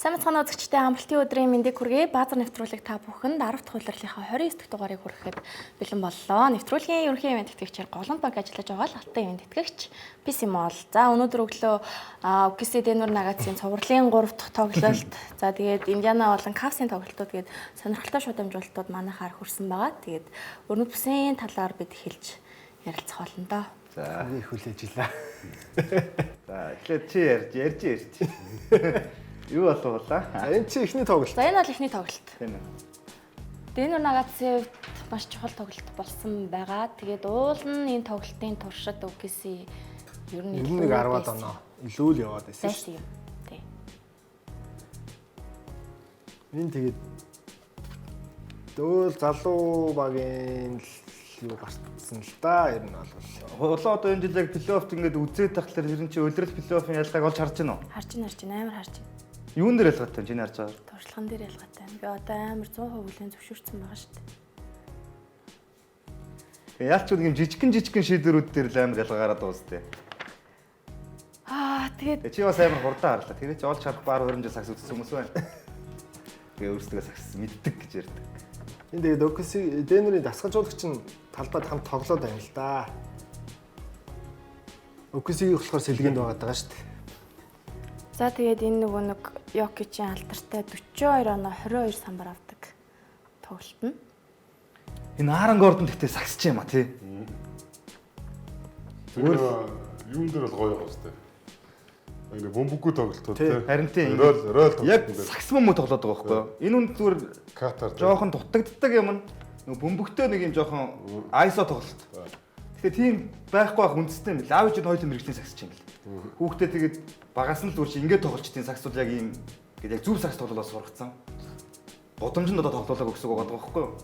Сайн мэцхан үзэгчдээ амралтын өдрийн мэндийг хүргэе. Баазар нэвтрүүлэг та бүхэнд 10 дахь улирлынхаа 29 дахь дугаарыг хүрэхэд бэлэн боллоо. Нэвтрүүлгийн ерөнхий ивент тэтгэгчээр голомт баг ажиллаж байгаа л алтан ивент тэтгэгч Писимол. За өнөөдөр өглөө UKC Denver Nuggets-ийн цувралын 3 дахь тоглолт. За тэгээд Индиана болон Cavs-ийн тоглолтууд тэгээд сонирхолтой шууд амжуулалтууд манайхаар хүрсэн байгаа. Тэгээд өрнөд бүсийн талаар бид эхэлж ярилцах болно доо. За их хүлээж илаа. За эхлээд чи ярьж. Юу боловлаа? За энэ чи эхний тоглолт. За энэ бол эхний тоглолт. Тийм үү. Denver Nuggets-ийн маш чухал тоглолт болсон байгаа. Тэгээд уул нь энэ тоглолтын туршид UKC ер нь 10-аад оноо илүү л яваад байсан шүү. Тий. Энэ тэгээд дөөл залуу багийн юу гарцсан л да. Ер нь бол Улаан одоо энэ жил яг плей-оффт ингээд үзээд тахлаар ер нь чи өдрөл плей-оффын ялгааг олж харж байна уу? Харж байна, амар харж байна. Юун дээр ялгаатай юм чиний харж байгаа? Туршлаган дээр ялгаатай. Би одоо амар 100% хүлэн зөвшөөрсөн байгаа шүү дээ. Тэгээ яалч нэг юм жижигхэн шийдвэрүүд дээр л амар ялгаа гараад байгаа үстэй. Тэгээд Чи бас амар хурдан харлаа. Тэр чи олж харах баар хөрөмжөө сакс үзсэн хүмүүс байна. Тэгээ өөрсдөө сакс мэддэг гэж ярьдаг. энэ тэгээд UKC Denver-ийн дасгалжуулагч нь талбайд хамт тоглоод байна л да. UKC-ийг болохоор сэлгэнд байгаа шүү дээ. за тэгээд энэ нөгөө нэг Jokic-ийн алдартай 42 оноо 22 самбар авдаг тоглолт нь. Энэ Аарон Гордон гэхдээ саксч юм а тий. Тэр юун дээр бол гоё байгаа сте. Ингээ бөмбөггүй тоглолтууд тий. Харин тийм. Рол Яг сакс мөмө тоглоод байгаа байхгүй юу? Энэ үнд зүгээр катар жоохон дутагддаг юм нь нөгөө бөмбөгтэй нэг юм жоохон ISO тоглолт. Тэгэхээр тийм байхгүй байх үндэстэй юм л. Аав чинь хоёулын мэрэгжлийн саксч юм л. Хүүхдээ тэгээд багаас нь л зүгээр чи ингээд тоглож тийм сакс бол яг ийм гэдэг яг зөв сакс тоглолоос сургацсан. Годомжинд одоо тоглоулаагүй гэсэн үг байгаа байхгүй юу?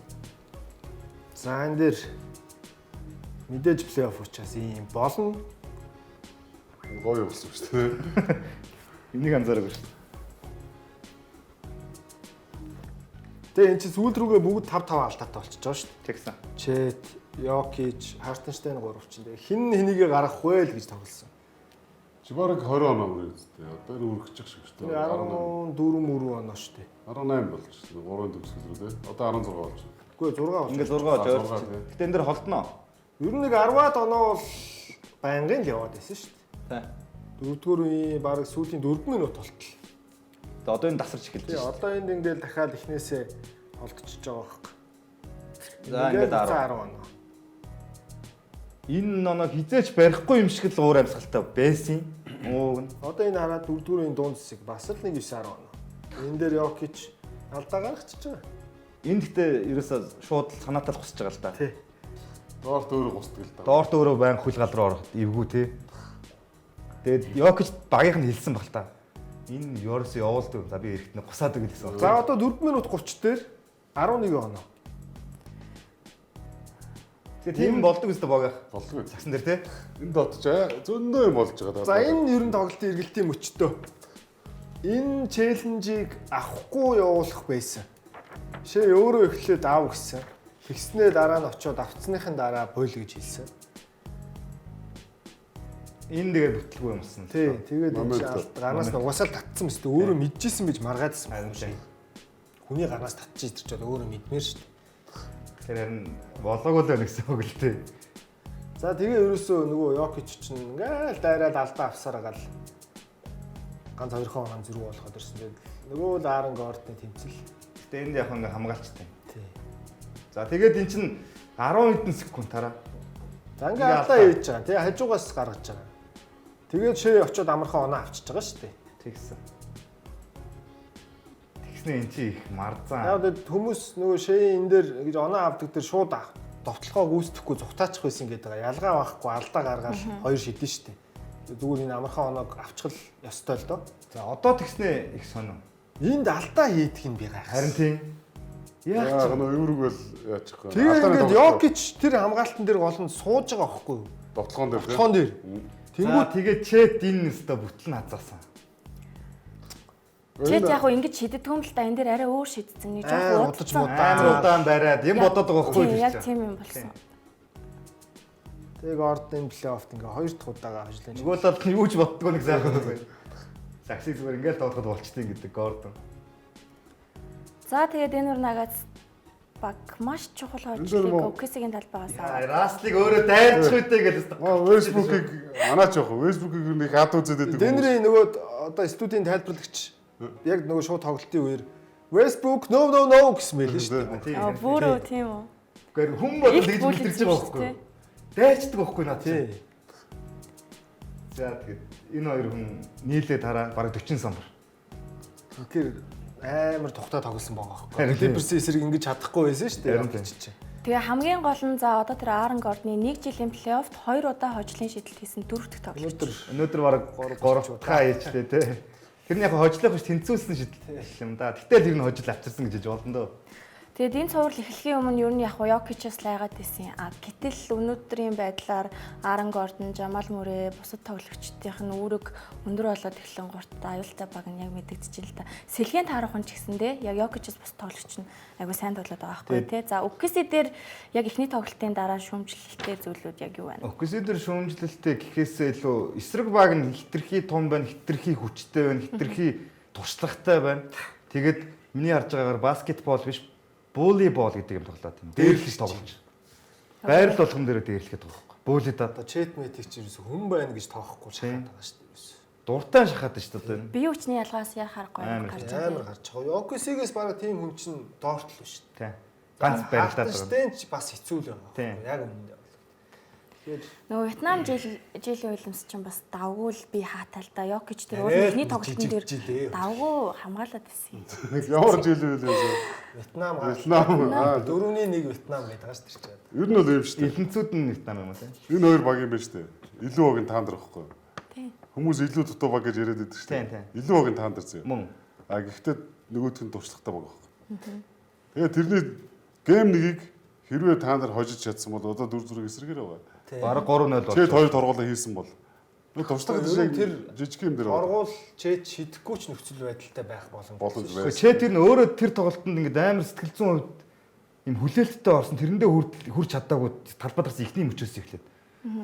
За энэ дээр мэдээж плей-офф учраас ийм болно. гоё болсон шүү дээ. Энийг анзаараагүй шүү. Тэгээ энэ чи сүүл рүүгээ бүгд 5-5 алдаатай болчихж байгаа шүү дээ. Тэгсэн. Чет, Jokic, Hartenstein 3 чинь тэгээ хин хэнийгээ гаргах вэ л гэж тоглосон. Чи бараг 20 оноо мөрөө зү. Одоо энэ үргэлжих шиг шүү дээ. 14 мөрөө оноо шүү дээ. 18 болж шүү. 3-ын төгсгөл рүү тий. Одоо 16 болж байна. Үгүй 6 болж. Ингээд 6 очоод. Гэтэ энэ дэр холдноо. Ер нь нэг 10-аад оноо бол байнгын л яваад байсан шүү дээ. Тий. Дөрөвдүгээр үеийн бараг сүүлийн 4 минут болтол. Тэгээ одоо энэ дасарч эхэлж Тий, байна. одоо энд ингээл дахиад эхнээсээ олдчихж байгаа байхгүй. За ингээд 10 оноо. Энэ ноног хизээч барихгүй юм шиг л уур амьсгалтай байсан. Ууг нь. Одоо энэ хараад 4-р үеийн дунд хэсэг бас л нэг 9-10 оноо. Энэ дээр Jokic алдаа гаргачихж байгаа. Энэ гэхдээ ерөөсөө шууд санаатал гусч байгаа л да. Тий. Доорт өөрөө гусдаг л да. Доорт өөрөө байн хөл гал руу ороход эвгүй тий. Тэгээд Jokic багийнх нь хэлсэн баг та. Энэ Йорс явуулдаг. За би эрэхтний гусаад өгөл гэсэн. За одоо 4 минут 30 дээр 11 оноо. Тэгээд тийм болдог үстэй багийнх. Болгүй. Сагсан дээр тий. Энд дотч зөндөө юм болж байгаа. За энэ ер нь тоглолтын эргэлтийн мөчтөө. Энэ челленжийг авахгүй явуулах байсан. Шээ өөрөө эхлээд аав гэсэн. Тэгснээ дараа нь очиод авцсныхын дараа бойл гэж хэлсэн. Энэ тэгээ бүтлгүй юм болсон. Тий, тэгээд энэ гарнаас нугасаал татсан мэт өөрөө мэдчихсэн байж маргаадсан байна шүү. Хүний гарнаас татчих идэрч бол өөрөө мэдмээр шүү. Тэгэхээр харин болоогүй л байна гэсэн үг л тий. За тэгээ ерөөсөө нөгөө Jokic чинь ингээл дайраад алдаа авсараа гал ганц 2 оноо зэрэг болоход ирсэн. Тэгээд нөгөө л Aaron Gordon-ы тэмцэл. Гэтэ энд яг ингээ хамгаалчтай. Тий. За тэгээд эн чин 10 хэдэн секунд тараа. За ингээ алдаа хийж байгаа. Тэгээ хажуугаас гаргаж байгаа. Тэгээд шээ очиод амархан оноо авчиж байгаа шүү дээ. Тэгсэн. Тэгснэ эн чи их марзан. Яг тэгээд хүмүүс нөгөө шээ энэ дээр гэж оноо авдаг дээр шууд довтлохоо гүйцэтгэхгүй зүхтаачих байсан гэдэг байгаа. Ялгаа байхгүй алдаа гаргаад хоёр шидэн шүү дээ. Зүгээр энэ амархан оноог авчихвал ёстой л доо. За одоо тэгснэ их сонин. Энд алдаа хийдэг нь би гайхсан. Харин тийм. Яг нөө эврэг бол яачих вэ? Тэгээ ингээд Jokic тэр хамгаалтан дээр гол нь сууж байгаа байхгүй юу? Дотлогоон дээр тий. Дотлогоон дээр. Тэнгүү тэгээд чэт энэ өстө бүтлэн хазаасан. Чэт яг хөө ингэж шиддэг юм л да. Энэ дээр арай өөр шидсэн. Нэг жоохон удаж Амар удаан бариад юм бодоод байгаа байхгүй юу? Яг тийм юм болсон. Тэгээ Gordon плей-оффт ингээ хоёр дахь удаага ажиллаж. Нөгөө талд нь юу ч боддгоо нэг сайхан байна. Загсыг зүгээр ингээл доодоход болчтیں۔ гэдэг Гордон. За тэгээд энэ Нагатс баг маш чухал хожлыг Оксигийн талбайгаас аваад. Раслыг өөрөө дайрчих үедээ гэж байна. Facebook-ыг манаач явах. Facebook-ыг нэг хад үзээд байдаг. Денри нөгөө одоо студийн тайлбарлагч яг нөгөө шууд тоглолтын үеэр Facebook no гэсэн мэйл нь шүү дээ. Бүрөө тийм үү. Гэхдээ хүн бол тэгж мэдэрч байгаа байхгүй. Дайрчдаг байхгүй наад. За тэгээд энэ хоёр хүн нийлээд хараа бараг 40 самбар. Тэгэхээр амар тухтай тоглосон байгаа байхгүй. Clippers эсрэг ингэж чадахгүй байсан шүү дээ. Тэгээ хамгийн гол нь за одоо тэр Aaron Gordon-ы 1 жилийн плей-оффт 2 удаа хожлын шидэлт хийсэн дөрөв дэх тоглолт. Өнөөдөр бараг 3 дахь ээжтэй тий. Тэр нь яг хожлох биш тэнцүүлсэн шидэлт юм да. Гэтэл тэр нь хожил авчирсан гэж болно дөө. Тэгээд энэ цуврал эхлэхийн өмнө ер нь яг Jokic-аас лайгаад байсан. Гэтэл өнөөдрийн байдлаар Aaron Gordon, Jamal Murray бусад тоглогчдын үүрэг өндөр болоод эхлэн гурт аюултай баг нь яг мэдэгдэж л та. Сэлгийн таарахын ч гэсэндээ яг Jokic-аас бус тоглогч нь айгу сайн тоглоод байгаа байхгүй тий. За OKC дээр яг эхний тоглолтын дараа шүүмжлэлтэй зүйлүүд яг юу байна? OKC дээр шүүмжлэлтэй гэхээсээ илүү эсрэг баг нь хитрхи том байна, хитрхи хүчтэй байна, хитрхи туршлагатай байна. Тэгээд миний харж байгаагаар баскетбол биш волейбол гэдэг юм тоглоод юм. Дээрлэж тоглож. Байрал болгон дээр дээрлэхэд байгаа байхгүй. Бөөлөд Одоо чэт метик чинь хүн байна гэж тоохгүй шахаад байгаа шүү дээ. дуртай шахаад шүү дээ. Бие хүчний ялгаас яхаарахгүй гарч амар гарч байгаа. Оксигээс бараг тийм хүн чинь доортл шүү дээ. Тий. Ганц барилдаад байгаа. Стенч бас хэцүү л байна. Яг үнэндээ. Нөгөө Вьетнам жилийн уйлмс чинь бас давгүй л би хаатай л да. Jokic тэр өөр ихний тоглолтын дээр давгүй хамгаалаад байсан юм. Ямар жил вэ? Вьетнам 4-1 Вьетнам байдаг шүү дээ. Ер нь бол юм шүү дээ. Элэнцүүд нь Вьетнам юм уу те? Энэ хоёр баг юм байна шүү дээ. Илүү баг нь таандар واخхой. Тийм. Хүмүүс илүү дутуу баг гэж яриад байдаг шүү дээ. Илүү баг нь таандар зөө. Мөн. А гэхдээ нөгөөх нь туршлагатай баг واخхой. Тэгээ тэрний гейм нэгийг хэрвээ таандар хожиж чадсан бол одоо 4-0 эсрэгээр байгаа. Бараг 3-0 болчихсон. Чэт хоёр торгуулаа хийсэн бол. Туршлага дээр тэр жижиг юм дээр оргуул чэт шидэхгүй ч нөхцөл байдалтай байх боломж байна. Чэт тэр нь өөрөө тэр тоглолтод ингээд амар сэтгэл зүйн хувьд юм хүлээлттэй орсон. Тэрэндээ хүрч чадаагүй талбайд гарсан ихний мөчөөс эхлээд.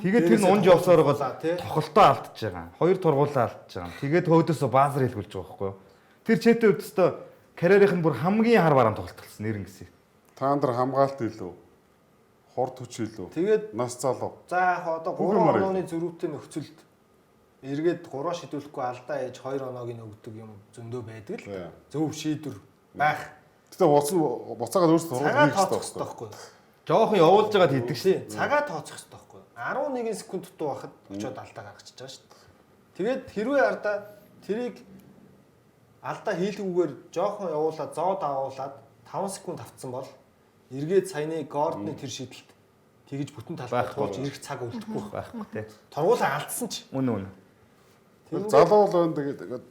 Тэгээд тэр нь унж явсаар гол тоглолтоо алдчихж байгаа. Хоёр тургуулаа алдчихж байгаа. Тэгээд хөөдөөсөө баазар хэлгүүлж байгаа байхгүй юу? Тэр чэтийн хувьд өстой карьерийнх нь бүр хамгийн хар бараан тоглолт болсон нэрэн гэсэн. Таандар хамгаалт илүү хорт хүч илүү. Тэгээд нас залуу. За яг одоо 3 онооны зөрүүтэй нөхцөлд эргээд 3 шидүүлэхгүй алдаа ээж 2 оноогийн өгдөг юм зөндөө байдаг л. Зөв шийдвэр байх. Гэтэ буцаагаад өөрсдөө цагаа тооцох хэрэгтэй байхгүй. Жохон явуулж байгаад хийдэг шээ. Цагаа тооцох хэрэгтэй байхгүй. 11 секунд дутуу байхад очиод алдаа гаргачихж байгаа шүү дээ. Тэгээд хэрвээ ардаа тэрийг алдаа хийлгүүгээр жохон явуулаад зоо давуулаад 5 секунд автсан бол эргээд саяны Гордны тэр шидэлт тэгж бүтэн талбай туулж ирэх цаг үлдэхгүй байхгүй тий. Торгуулаа алдсан ч. Үнэн. Залуу л тэгээд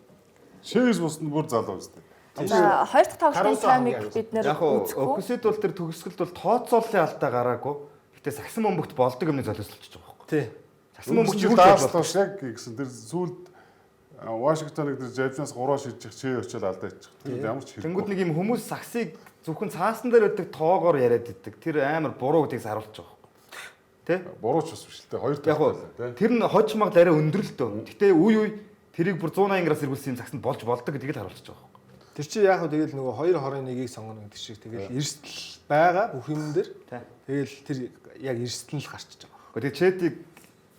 шээс бусна бүр залуу үстэй. Хоёр дахь тоглолтын таймыг бид нэр үзэхгүй. Оксид бол тэр төгсгөлд бол тооцооллын алдаа гараагүй. Гэтэ сагсан бөмбөгт болдог юмны золиослолж байгаа байхгүй. Тий. Сагсан бөмбөгт юу даалгавч яг гэсэн тэр сүүлд Вашингтоныг тэр Жавлинаас 3 шийдчих чээ очиод алдаа ичих. Тэр ямар ч тэнгууд нэг юм хүмүүс сагсыг зөвхөн цаасан дээр өгдөг тоогоор яриад идэг. Тэр амар буруу гэдгийг харуулж байгаа байхгүй. Тэ? Буруу ч бас биш л тэ. Хоёр талтай тий. Тэр нь хож магад арай өндөрлөлтөө. Гэтэ үе тэрийг бүр 180 градус эргүүлсэн сагсанд болж болдог гэдгийг л харуулж байгаа байхгүй. Тэр чи яг хөө тэгэл нөгөө 2-2-1-ийг сонгоно гэдэг шиг тэгэл эрсдэл байгаа бүх юм дээр. Тэгэл тэр яг эрсдэл нь л гарчиж байгаа. Тэгээ чэтийг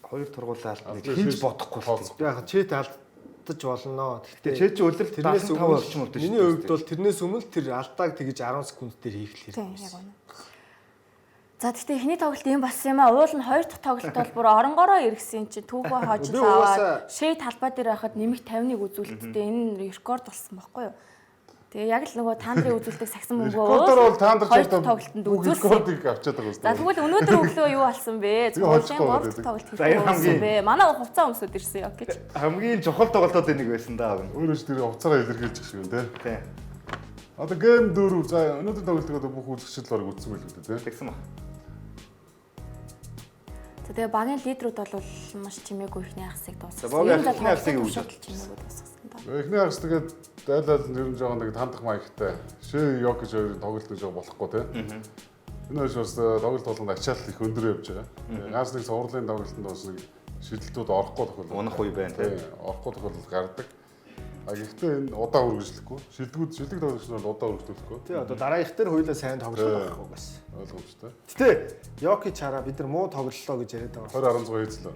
хоёр тургуулаа алдна гэж бодохгүй л. Яг чэт алдаж болно. Гэтэ чэт чи үлрэл тэрнээс 5 орчим болдог шүү. Миний хувьд бол тэрнээс өмнө тэр алдааг тэгж 10 секунд дээр хийх л хэрэгтэй. За тэгтээ эхний тоглолт юм болсон юм а. Уул нь хоёр дахь тоглолт бол бүр оронгороо иргэсэн чи түүхөө хожил аваад шээ талбай дээр байхад нэмэх 50-ыг үзүүлэлттэй энэ рекорд болсон байхгүй юу? Тэгээ яг л нөгөө таандрын үзүүлдэг сагсан мөнгөө рекордоор бол таандар тоглолтод үзүүлсэн. Рекордыг авчаад байгаа юм. За тэгвэл өнөөдөр өглөө юу болсон бэ? Зөвхөн гол тоглолт хийсэн бэ? Манай хувцас өмсөд ирсэн яг гэж. Хамгийн чухал тоглолтууд нэг байсан даа. Өөрөө ч тэр хувцаараа илэрхийлж гэх шиг юм тий. Одоо гейм 4 за өнөөдөр тоглолтод бүх үзэгчд л бараг үзсэн байл үү тий. Тэгсэн ба. За тэгээ багийн лидерүүд бол маш чимээгүй ихний хагасыг дуусгасан. Багийн ихний хагасыг үзүүлж чимээгүй дуусгасан даа. Эхний хагас тэгээд дайлал нэр нь жоохон нэг тандах маягтай. Шээ Jokic хоёрын тоглолт гэж болохгүй тий. Энэ хоёр бас тоглолт болгонд ачаалт их өндөр явж байгаа. Ганц нэг цувралын тоглолтод бас нэг шидэлтүүд орохгүй тохиол. Унах үе байна тий. Орохгүй тохиол гардаг. Гэхдээ энэ удаа үргэлжлэхгүй. Шилдэг тоглогч нар удаа үргэлжлэхгүй. Тий одоо дараагийнх дээр хоёулаа сайн тоглох байхгүй гэсэн. Ойлгомжтой. Гэтэ Йокич хараа бид нар муу тоглолоо гэж яриад байгаа. 20-16 хийцлээ.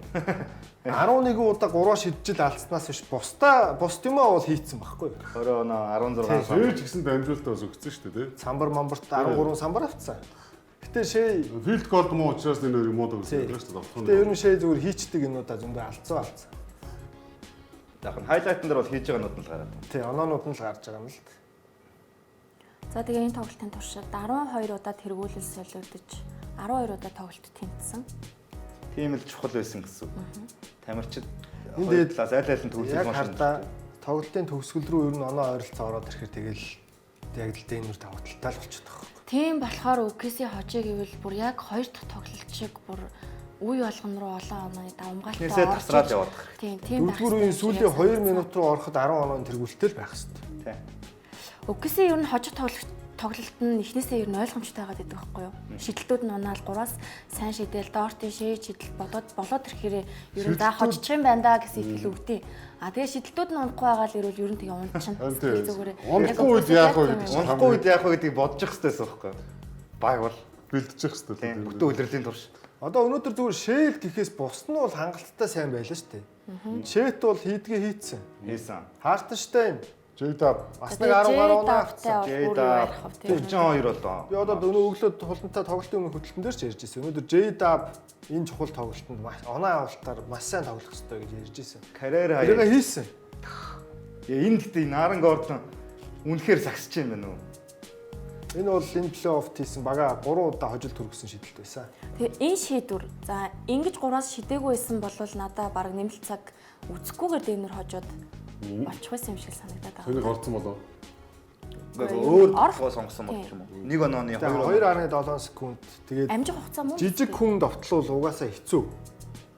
11 удаа 3 шиджил алдснаас биш бус юмаа бол хийцэн байхгүй. 20 оноо 16 сан. Шээж гисэн дамжуултаа бас өгсөн шүү дээ, тий. Самбар мамбарт 13 самбар авцсан. Гэтэ шээ Филд голд муу учраас энэ хоёрыг муу тоглосон шүү дээ. гэтэ ер нь шээ зүгээр хийчдэг юмудаа зөндөө алдсан. Яг нь хайлайтн дээр бол хийж байгаа нууд нь л гараад байна. Тий оноонууд нь л гарч байгаа юм л. За тэгээ энэ тоглолтын туршид 12 удаа тэргүүлэл солиодож 12 удаа тоглолт тэмцсэн. Тийм л чухал байсан гэсэн. Тамирчид Энд талаас аль аль нь төвлөрсөн Яг маш хардаа тоглолтын төгсгөл рүү ер нь оноо ойролцоо ороод ирэхээр тэгэл яг л дээнүр давталтай л болчиход байгаа. Тийм болохоор УКС хожиг гэвэл бүр яг 2 дахь тоглолт шиг бүр үе болгон руу олон онооны давмгаалтай Тэсээ тасраад яваад гэх. Тийм Дөрөвдүгээр үеийн сүүлийн 2 минут руу ороход 10 онооны тэргүүлэлтэй л байх хэрэгтэй. Тийм. УКС ер нь хожиг тоглолт нь эхнээсээ ер нь ойлгомжтой байгаад байдаг байхгүй юу? Шидэлтүүд нь унаал 3-аас сайн шидэл, доортын шээж шидэл болоод ирэхээр ер нь за хожчих юм байна да гэсэн итгэл өгдөө. А тэгээ шидэлтүүд нь унахгүй байгаа л ерөөл ер нь тэгээ унтчихна. Зүгээрээ. Унахгүй үед яах вэ гэдэг чинь Унахгүй үед яах вэ гэдгийг бодож явах хэрэгтэй байхгүй. Баг бол бэлдчих хэвээр. бүтэн удирдлийн турш. Одоо өнөөдөр зүгээр шээл гэхээс бус нь бол хангалттай сайн байлаа шүү дээ. Шэт бол хийдгээ хийцэн. Хийсэн. Хартанштайн J-Dub бас нэг 10 гаруй оноо авцсан. J-Dub 42 болоо. Би одоо өнөө өглөө хулантай тоглолтын өмнө хөтөлбөртөн дээр ч ярьж ирсэн. Өнөөдөр J-Dub энэ чухал тоглолтод оноо авалтаар маш сайн тоглох хэрэгтэй гэж ярьж ирсэн. Карьер Тэрийг хаяа. хийсэн. Энэ гэдэг Наран Гордон үнэхээр сагсч юм байна уу? Энэ бол энэ плей-офф хийсэн бага 3 удаа хожил төргсөн шийдэлт байсан. Тэгээ энэ шийдвэр за ингэж 3-аас шидээгүй байсан бол надаа баг нэмэлт цаг үзэхгүйгээр дээнэр хожоод болчих байсан юм шиг санагдаад байгаа. Тэнийг орцсон болов. Өөр гоо сонгосон бол ч юм уу. Нэг онооны 2.7 секунд. Тэгээд Амжих хугацаа мөн жижиг хүн довтлол угаасаа хэцүү.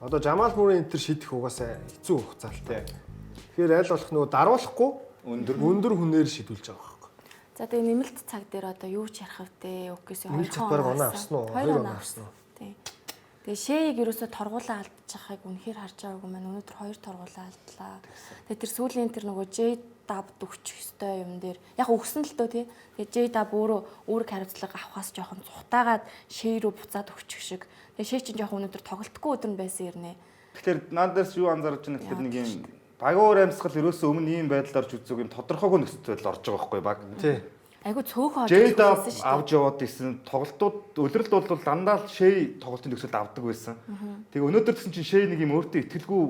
Одоо Жамал Мурын энэ төр шидэх угаасаа хэцүү хугацаатай. Тэгэхээр аль болох нөгөө даруулахгүй өндөр хүнээр шидүүлж байгаа байхгүй. За тэгээ нэмэлт цаг дээр одоо юу ч ярих вдэ УКС 2 Нэмэлт цаг бараг оноо авсан уу? 2 оноо авсан уу? Тийм. Тэгээ шэйг ерөөсө торгуулаа алдчихахыг үнэхээр харж байгаагүй маань өнөөдөр 2 торгуулаа алдлаа. Тэгээ тэр сүүлийн тэр нөгөө J-Dub өгчих ёстой юм дээр яг өгсөн л дөө тий. Тэгээ J-Dub өөрөө үүрэг хариуцлага авахаас жоохон цухтаагаад шэй рүү буцаад өгчих шиг. Тэгээ шэй чинь жоохон өнөөдөр тоглолтгүй өдөр нь байсан юм. Тэгэхээр наадаас юу анзаарч байна гэхээр нэг юм багуур амьсгал ерөөсөө өмнө ийм байдлаар ч үзег юм тодорхойгүй нөхцөл байдал орж байгаа байхгүй баг. Тий. Айгу цөөхөн J-Dub авч яваад исэн тоглолтууд улиралд бол дандаа л шэй тоглолтын нөхцөлд авдаг байсан. Тэгээ өнөөдөр гэсэн чинь шэй нэг юм өөртөө итгэлгүй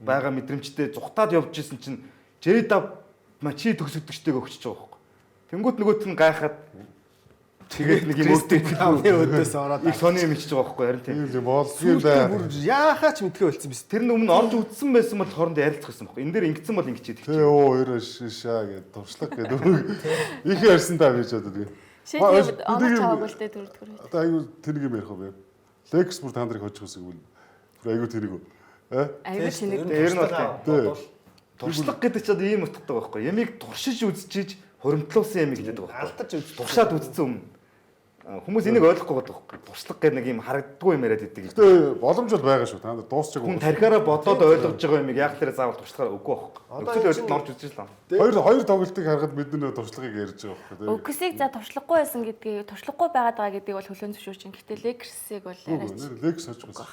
байгаа мэдрэмжтэй зүхтаад явж исэн чинь J-Dub чи төгсөгдөгчтэйг өгчөж байгаа байхгүй. Тэнгүүд нөгөөт нь гайхаад тэгээд нэг юм өөртөө итгэлгүй өдөөс ороод их сони юм ичж байгаа байхгүй харин тийм. Тийм болсгийн бай. бүр яахаа ч мэдгүй болсон биз. Тэр нь өмнө орж үдсэн байсан бол хоорондоо ярилцах гэсэн байхгүй. Энэ дээр ингэсэн бол ингэчихэд Тэ өө шаа гэдэг туршлага гэдэг. Их ярьсан та би ч одоо тийм. шэй тэгээд оноо чаваагүй л дээ дөрөвдүгээр. Одоо айгу тэрийг юм ярих уу бэ? Лекс бүр та нарыг хожих үсэг үл. Бүр айгу тэрийг үү? Айгу чинэг. Тэр нь бол Тэ. туршлага гэдэг чинь одоо ийм утгатай байхгүй. Ямиг туршиж үзчихиж хуримтлуулсан юм гэдэг байхгүй. Алдаж үзсэн. Туршаад үзсэн өмнө хүмүүс энийг ойлгохгүй байдаг байхгүй. Туршлага гэдэг нэг юм харагддаггүй юм яриад идэг. Гэтэ боломж бол байгаа шүү. Та нар дуусчих Хүн тархиараа бодоод ойлгож байгаа юмыг яг тэрэ заавал туршлагаар өгөхгүй байхгүй. Нөхцөл байдалд орж үзэж л аа. Хоёр тоглолтыг харахад бид нэр туршлагыг ярьж байгаа байхгүй. УКС-ийг за туршлагагүй байсан гэдгийг туршлагагүй байгаад байгаа гэдгийг бол хөлийн зөвшөөрч чинь. Гэхдээ Lakers-ийг бол арайч. Лекс хожих үсэг.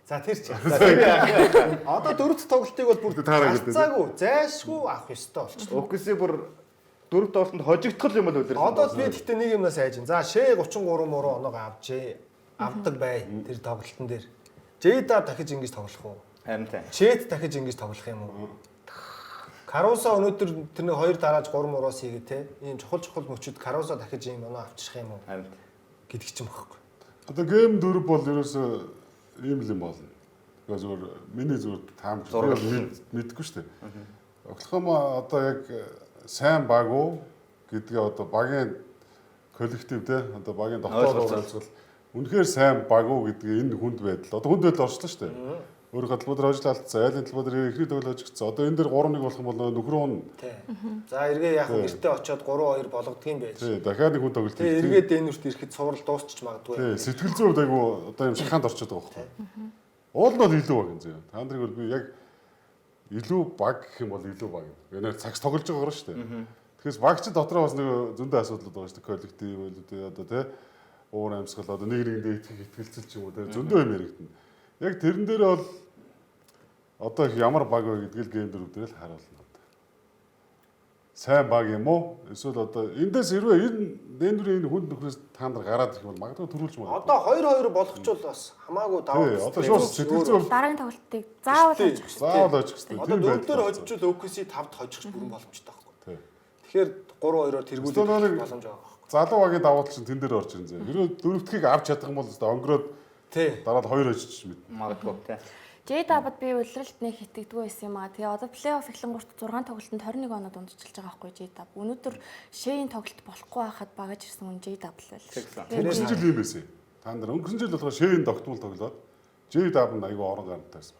За тэр чи. Одоо дөрөвт тоглолтыг бол бүр таараа гэдэг. цаагүй, зайшгүй авах ёстой болчихлоо. УКС бүр дөрөв тоглолтод хожигдтол юм бол үлрсэн. Одоо би гэхдээ нэг юмнаас айж. За шээ 33 мөрөө оноогоо авчээ. Авдаг бай тэр тоглолтын дээр. J-Dub дахиж ингэж тоглох уу? Харин тийм. Шэт дахиж ингэж тоглох юм уу? Каруса өнөөдөр тэр нэг 2 дарааж 3 мороос хийгээ те. Ийм чухал мөчөд Каруса дахиж ийм оноо авчих юм уу? Харин Гэдэг ч юм баггүй. Одоо гейм 4 бол ерөөсөө ийм л юм болно. Тэгээ зүгээр миний зүгээр таамаг мэдгүй шүү дээ. Оклахома одоо яг сайн баг уу гэдгээ одоо багийн коллектив те одоо багийн дотоод уулзвал үнэхээр сайн баг уу гэдгийг энэ хүнд байдал. Одоо хүнд байдал орчлоо шүү дээ. Өөрийнхөө талбар ажиллаа алдсан, айлын талбар ихний тоглож өгсөн. Одоо энэ дэр 3-1 болох юм бол нөхрөө нь. Тий. За эргээ яг гэртээ очиод 3-2 болгодгийн байж. Тий, дахиад нэг хүн тоглолт Тэгээ эргээд дэнүрт ирэхэд цуврал дуусчих магадгүй. Тий, сэтгэл зүйн хувьд айгу одоо юм шахаанд орчод байгаа байхгүй. Уул нь бол илүү баг юм зөө. Та нарыг бол би яг илүү баг гэх юм бол илүү баг. Энэ цагс тоглож байгаа шүү дээ. Тэгэхээр багч дотроо бас нэг зөндөө асуудлууд байгаа шүү дээ. Коллектив үү одоо тий уур амьсгал одоо нэг нэгэндээ итгэлцэл ч юм уу тий зөндөө юм яригдана. Яг тэрэн дээр бол одоо ямар баг вэ гэдгийг гейм дөрөв дээр л харуулна. Сайн баг юм уу? Эсвэл одоо эндээс хэрвээ энэ дэндүрийн энэ хүнд нөхрөөс та нар гараад ирэх бол магадгүй төрүүлж магадгүй. Одоо 2-2 болох ч бол бас хамаагүй даваа. Одоо шууд сэтгэл зүйн Дараагийн тоглолтыг заавал очих шүү. заавал очих хэрэгтэй. Одоо 4-дөр хожижул OKC 5-д хожих бүрэн боломжтой байхгүй. Тэгэхээр 3-2-оор тэргүүлэх боломж байгаа байхгүй. Залуу багийн давуу тал чинь тэн дээр орж ирэн зэ. Хэрвээ дөрөвдөхийг авч чадах юм бол өстой онгороод дараад 2 хожиж мэд. Магадгүй тий. J-Dub-д би улиралд нэг хитэгдгүй байсан юм аа. Тэгээ одоо плей-офф эхлэнгүүт 6 тоглолтод 21 оноод ундчилж байгаа байхгүй J-Dub. Өнөөдөр шэйн тоглолт болохгүй байхад багаж ирсэн хүн J-Dub л байл. Өнгөрсөн жил юм байсан. Та нар өнгөрсөн жил болохоор шэйн тогтмол тоглоод J-Dub нь аягүй орон гарантай байсан.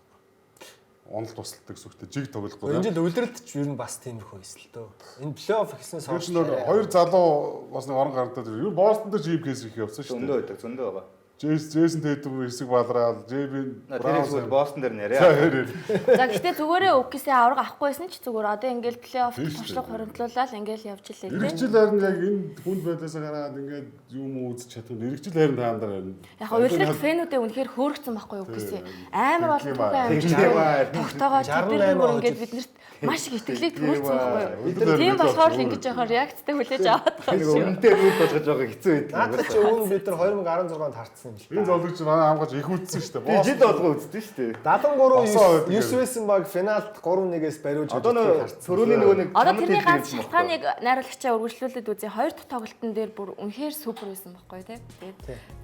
Онол тусалдаг сүхтэй жиг тоглохгүй. Энэ жил улиралд ч ер нь бас тиймэрхүү байсан л дөө. Энэ плей-офф эхэлснээс хойш хоёр залуу бас нэг орон гарантай. Ер нь Бостон дээр жим кейс их явсан шүү дээ. Зөндөө байгаа. Джейсон Тэйтум хэсэг балраал, Джейбин тэрийг Бостон дээр нэрээ. За гэхдээ зүгээрээ OKC авраг авахгүйсэн ч зүгээр одоо ингээл плей-офф туршлага хоримтлуулаад ингээл явж илээ тийм. Иргэжил харин яг энэ хүнд байдлаас гараад ингээд юм үзэж чадсан. Иргэжил харин таандар байна. Яг улиралд фэнүүдээ үнэхээр хөөргцэн байхгүй OKC. Амар бол түүхэн амжилттай тогтоогоо тэдгээр бүр ингээд биднэрт маш их итгэлийг төрүүлсэн байхгүй. Тийм болохоор л ингэж яхаар реакцтай хүлээж аваад байгаа юм. Үнэндээ рүү болгож байгаа хэцүү байдаг. Наад чи өмнө бид нар 2016-нд харцсан юм л. Энэ зовлогч манай хамгаалж их үзсэн шүү дээ. Жид болгоо үзсэн шүү дээ. 73 9 байсан баг финалд 3-1-ээс бариуж одоо нөгөө төрөний нөгөө нэг одоо тэрний ганц шалтгааныг найруулагчаа үргэлжлүүлээд үзье. Хоёр дахь тоглолтын дээр бүр үнэхээр супер байсан байхгүй тий. Тэгээд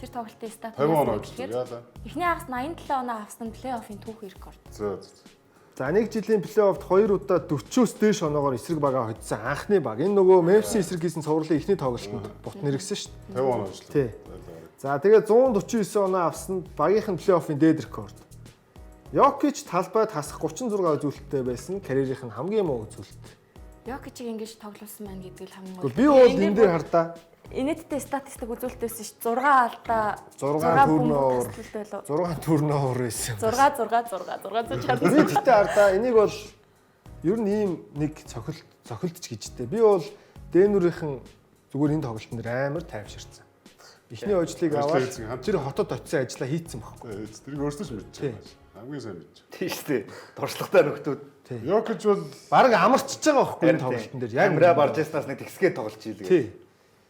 тэр тоглолтын стат эхний хагас 87 оноо авсан плей-оффын түүх рекорд. За нэг жилийн плей-оффд 2 удаа 40-оос дээш оноогоор эсрэг багаа хоцсон анхны баг. Энэ нөгөө Memphis эсрэг хийсэн цувралын эхний тоглолтод бут нэргсэн шүү дээ. 50 оноо ажиллаа. Тий. За тэгээ 149 оноо авсан багийнхан плей-оффын дээд рекорд. Jokic талбайд хасах 36 үзүүлэлттэй байсан карьерийнх нь хамгийн муу үзүүлэлт. Jokic-ийг ингэж тоглосон байна гэдэг л хамгийн гол. Би бол энэ дээр хардаа инээдтэй статистик үзүүлэлтээс ш 6 алдаа 6 турновер байсан. 6 Би тэгтээ хардаа энийг бол ер нь ийм нэг цохилтч гэжтэй. Би бол Дэнүрийнхэн зүгээр энэ тоглолтын дээр амар тайвширсан. Эхний ажлыг аваад тэр хотод очисон ажилла хийцэн байхгүй. Тэрийг өөрсдөө ч мэдчихэв. Хамгийн сайн мэдчих. Тийм шүү дээ. Дуршлагтай нөхдүүд. Jokic бол баг амарчж байгаа байхгүй энэ тоглолтын дээр. Яг мөрөө барж яснаас нэг тэгсгээ тоглож ийлээ. Тий.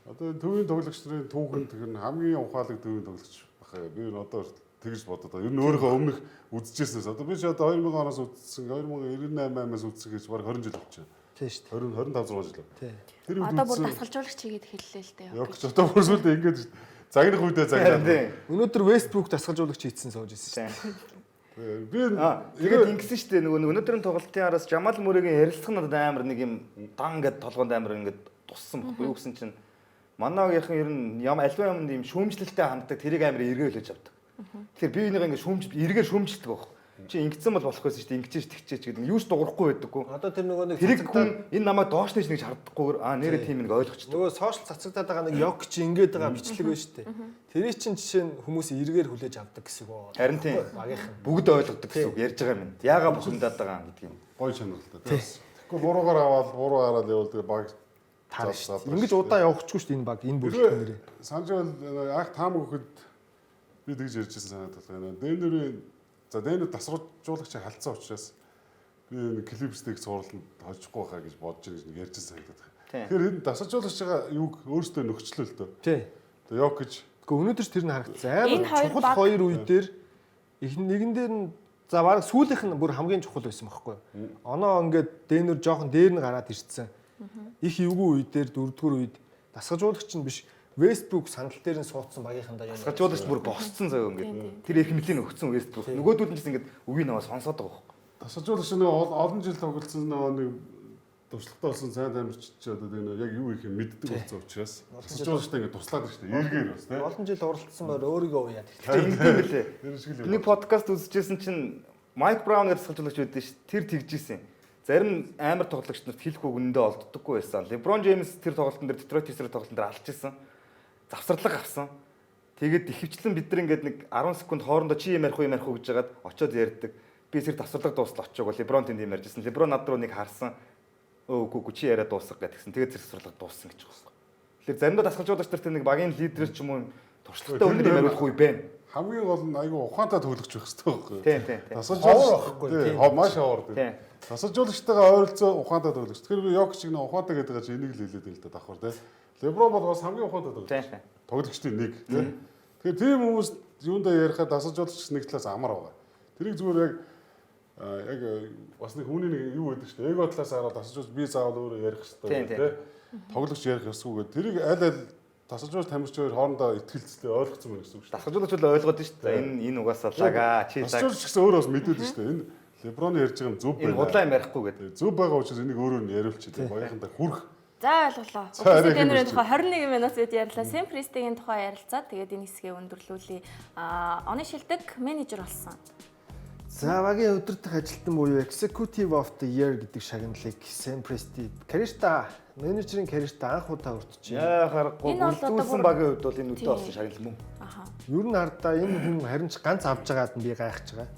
одоо төвийн тоглогч нарын түүхэнд тэр нь хамгийн ухаалаг төвийн тоглогч бахаа. Би энэ одоо тэгж бодод. Ер нь өөрийнхөө өмнөх үзчихсэнээс одоо би ч одоо 2000 оноос үзсэн 2098-аас үзсэн гэж баг 20 жил болчихсон. Тийм шүү дээ. 25 6 жил. Тий. Тэр одоо бүр дасгалжуулагч хийгээд хэллээ л дээ. Яг ч одоо бүр сүлдээ ингэж загнах үедээ загнаад. Өнөөдөр Westbrook дасгалжуулагч хийцэн сууж ирсэн шүү дээ. Би тэгээд ингэсэн шүү дээ нөгөө өнөөдрийн тоглолтын араас Жамал Мөрөгийн ярилцлага надад амар нэг юм дан гэд толгоонд амар ингэж туссан баггүй юу гэсэн чинь манайгийнхан ер нь альва юмд юм шүүмжлэлтэй ханддаг тэрийг амар эргүүлж авдаг. Тэгэхээр би энийг ингэ эргээр шүүмжилдэг байхгүй. Чи ингэсэн бол болох байсан шүү дээ ингэчээч тэгчээч гэдэг юу ч дуурахгүй байдаггүй. Одоо тэр нөгөө нэг хэрэг хүн энэ намайг доош нэж нэг шаардахгүйгээр нэрээ тийм нэг ойлгочтой. Нөгөө сошиал цацагдаад байгаа нэг Jokic ингэж байгаа бичлэг байна шүү дээ. Тэрий чин жишээ нь хүмүүс эргээр хүлээж авдаг гэсэн үг. Харин тийм бүгд ойлгодог гэсэн үг ярьж байгаа юм. Яагаад бухимдаад байгаа гэдэг юм. Гой чанартай. Тэгэхгүй буруугаар аваад буруу хараад явуулдаг баг таарч. Ингэж удаан явахгүй шүү дээ энэ баг энэ бүрэлдэхүүн нэрээ. Санаж байл анх таам өгөхөд би тэгж ярьжсэн санаад байна. Дэнүрийн за Дэнүр дасгалжуулагч халдсан учраас би нэг клипстэйг цуурланд хожихгүй байхаа гэж бодож байгаа гэж ярьжсэн санагдаад байна. Тэгэхээр энэ дасгалжуулагч байгаа юуг өөртөө нөхчлөө л дөө. Тий. Тэгээ Jokic өнөөдөр ч тэр нь харагдсан. Амар чухал хоёр үе дээр нэгэн дээр нь за баг сүүлийнх нь бүр хамгийн чухал байсан байхгүй. Оноо ингээд Дэнүр жоохон дээр нь гараад ирсэн. Их эвгүй үе дээр дөрөвдүгээр үед дасгалжуулагч нь биш Westbrook сандал дээр нь суудсан багийнхандаа юм. Дасгалжуулагч бүр босцсон заяа ингээд. Тэр их мэдлийг өгсөн Westbrook. Нөгөөдүүд нь ч ингээд үгийг наваа сонсоод байгаа байхгүй. Дасгалжуулагч нэг олон жил тоглолцсон нэг туршлагатай болсон сайн тамирчид ч одоо нэг яг юу их юм мэддэг болсон учраас дасгалжуулагчтай ингээд туслаад байна шүү дээ. Эргээр бас тийм. Олон жил уралдсан байр өөрийгөө уяад хэлчихсэн. Нэг подкаст үзчихсэн чинь Майк Браун гэдэг дасгалжуулагч байдсан шүү. Тэр тэгжсэн. Зарим амар тоглогч нарт хэлэх үг өндөө олддоггүй байсан. LeBron James тэр тоглолтын дээр Detroit Pistons тоглолтын дээр алчсан. Завсарлага авсан. Тэгээд ихэвчлэн бид нар ингээд нэг 10 секунд хоорондоо чи юм ярих уу гэж жагаад очиод ярьдаг. би зэрэг тасварлага дуустал очиж байгаа Леброн тэнд юм ярьжсэн. Леброн над руу нэг харсан. Үгүй чи яриа дуусах гэдгсэн. Тэгээд зэрэг тасварлага дууссан гэж байгаа юм. Тэгэхээр заримдаа дасгалжуулагч нарт нэг багийн лидер ч юм уу туршлагатай өндөр юм яриулах үе байна. Хамгийн гол нь айгүй ухаантай төлөгч байх хэрэгтэй байхгүй. Тийм. Тасалжуулагч маш ховор тийм. Тасалжуулагчтайгаа ойролцоо ухаантай төлөгч. Тэгэхээр би Йокич нэг ухаантай гэдэг чинь энийг л хэлээд байл та давхар тийм. Леброн бол бас хамгийн ухаантай төлөгч. Тоглогчдын нэг тийм. Тэгэхээр тийм хүмүүс юундаа ярихад тасалжуулагч нэг талаас амар байгаа. Тэрийг зүгээр яг бас нэг хүний нэг юу гэдэг чинь эго талаас хараад тасалжуулагч би заавал өөрөө ярих хэрэгтэй тийм. Тоглогч ярих ёсгүй гэдэг. Тэрийг аль тасалжуулагч тамирч хоёр хоорондоо ихтгэлцлээ ойлгоцсон байна гэсэн үг шүү. Тасалжуулагч бол ойлгоод шүү дээ. Энэ угаасаа лага чи лаг. Тасалжуулагч гэсэн өөрөө бас мэдээд шүү дээ. Энэ Леброн ярьж байгаа юм зөв байна. Энэ худлаа юм ярихгүй гэдэг. Зөв байгаа учраас энийг өөрөө нь яриулчих. Баяхандаа хүрх. За ойлголоо. Өглөөний тухай 21 минут үед ярьлаа. Сэм Пристигийн тухай ярилцаад тэгээд энэ хэсгээ өндөрлүүлье. Оны шилдэг менежер болсон. За багийн өдөртөх ажилтан буюу Executive of the Year гэдэг шагналыг Сэм Присти карьерта менежерийн карьерта анх удаа өртөж байна. Харахгүй үлдүүлсэн багийн хувьд бол энэ өдөө болсон шагнал мөн. Ер нь хардаа энэ хүн харин ч ганц авж байгаад нь би гайхаж байгаа.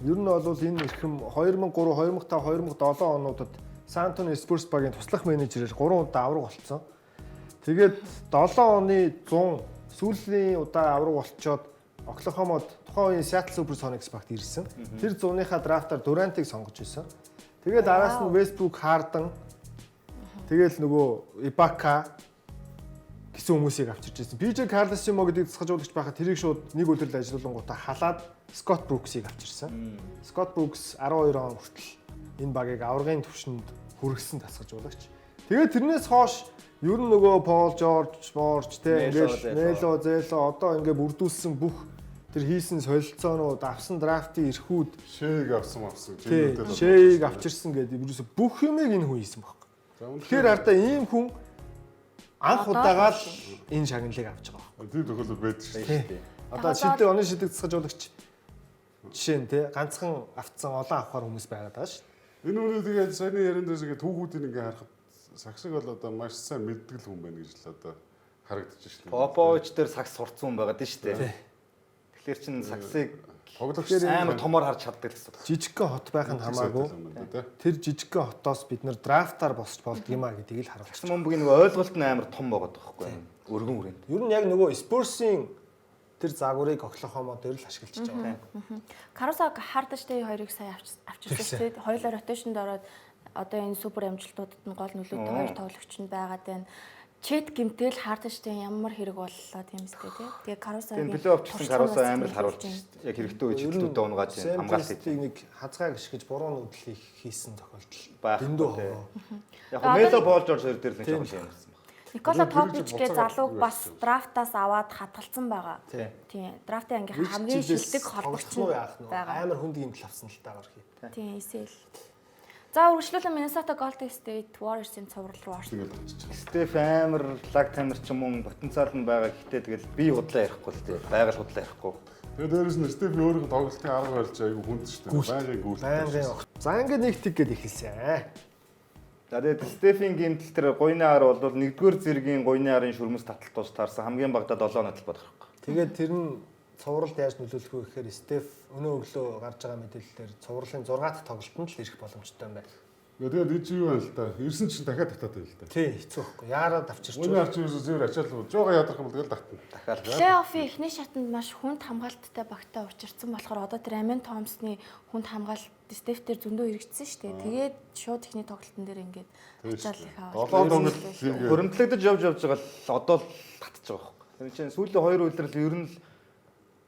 Ер нь бол энэ эрхэм 2003, 2005, 2007 онуудад Сан Антонио Спурс багийн туслах менежерээр 3 удаа авраг болцсон. Тэгээд 7 оны 100 сүүлийн удаа авраг болцоод Оклахомод тухайн үеийн Seattle Supersonics багт ирсэн. Тэр 100-ныхаа драфтаар Durant-ыг сонгож байсан. Тэгээд араас нь Westbrook, Harden тэгэл нөгөө Ibaka гэсэн хүмүүсийг авчирч байсан. PJ Carlesimo гэдэг засгажуулагч байхад тэрийг шууд нэг өдрөл ажиллуулангуудаа халаад Scott Brooks-ыг авчирсан. Scott Brooks 12 он хүртэл энэ багийг аврагын түвшинд хүргэсэн засгажуулагч. Тэгээд тэрнээс хойш ер нь нөгөө Paul George, Morge те ингээл Melo, Zelo одоо ингээ бүрдүүлсэн бүх тэр хийсэн солилцоонууд, авсан драфтын эрхүүд, Шэйг авсан. Шэйг авчирсан гэдэг ерөөсө бүх юмыг энэ хүн хийсэн байхгүй. Тэгэхээр хардаа ийм хүн анх удаага л энэ шагналыг авч байгаа байхгүй. Тийм тохиолдол байдаг шүү дээ. Одоо шилдэг оны шилдэг засгажуулагч жишээ нь те ганцхан авцсан олон авахар хүмүүс байгаад байгаа шүү. Энэ үнэ тэгээд саяны ярин дээрс ингээ түүхүүдийг ингээ харахад сагсыг бол одоо маш сайн мэддэг л хүн байна гэж л одоо харагдаж шүү дээ. Попович дээр сагс сурцсан хүн байгаад шүү дээ. Тэгэхээр чин сагсыг тоглогч амар томоор харж чаддаг гэсэн. Жижигхэн хот байх нь хамаагүй. Тэр жижигхэн хотоос бид нэр драфтаар босч болдго юм а гэдгийг л харуулж. Мөнбгийн нөгөө ойлголт нь амар том байгаа байхгүй юу? Өргөн хүрээнд. Ер нь яг нөгөө Spurs-ийн тэр загварыг Оклахомо дээр л ашиглаж байгаа. Caruso Harden-тэй хоёрыг сая авчирсан шүү дээ. Хоёулаа ротейшнд ороод одоо энэ супер амжилтуудад нь гол нөлөөтэй хоёр тоглогч нь байгаад байна. Чет гимтэл Harden-тэй ямар хэрэг боллоо тийм үстэй тий. Тэгээ Caruso-гийн плей-офф гэсэн Caruso амар л харуулж яг хэрэгтэй үеч хэлтүүдэд унгаад хамгаалт хийх. Нэг хазгааг ашиглаж буруу нүүдэл хийсэн тохиолдол дэндүү. Яг Melo, Paul George хоёр дээр л нэг юм ярьсан. Никола Топич гээ залууг бас драфтаас аваад хатгалсан байгаа. Тийм. Драфтын ангийнхаа хамгийн шилдэг холбогч байгаа. Амар хүнд юм авсан л таагаар хий. Тийм, эсэл. За үргэлжлүүлэн Minnesota Golden State Warriors-ийн цуврал руу орсон. Стеф амар лаг тамир ч юм уу потенциал нь байгаа. Гэхдээ тэгэл би худлаа ярихгүй л дээ. Байгаль худлаа ярихгүй. Тэгээд дээрээс нь Стеф өөрийнхөө тоглолтын арга барилж айгүй хүнд шүү дээ. Байнгын гүйл. За ингээд нэг тиг гээд эхэлсэн. За тэгээд Стефийн гэмтэл тэр гуйны ар бол 1-р зэргийн гуйны арын шүрмэс таталт тус таарсан хамгийн багадаа 7 натал болох байхгүй. Тэгээд тэр нь цувралд яаж нөлөөлөх вэ гэхээр Стеф өнөө өглөө гарч байгаа мэдээлэлээр цувралын 6 дахь тоглолтод л ирэх боломжтой юм байна. Тэгээд энэ юу байна л да. Ирсэн чинь дахиад татаад байл л да. Тий, хэцүү байхгүй. Яарад авчирч. Өнөө арч юу зөөр ачаал жоо ядрах юм бол тэгэл татна. Дахиад. Плей-оффын эхний шатанд маш хүнд хамгаалттай багтаа учирсан болохоор одоо тэр Амин Томсны хүнд хамгаалт Стеф дээр зөндөө хэрэгжсэн шүү дээ. Тэгээд шууд ихний тоглолтын дээр ингээд ачаал их аваад. Хөрөмтлөгдөж явж байгаа л одоо л татчих байгаа байхгүй. Тэр чинь сүүлийн 2 үйлрэл ер нь л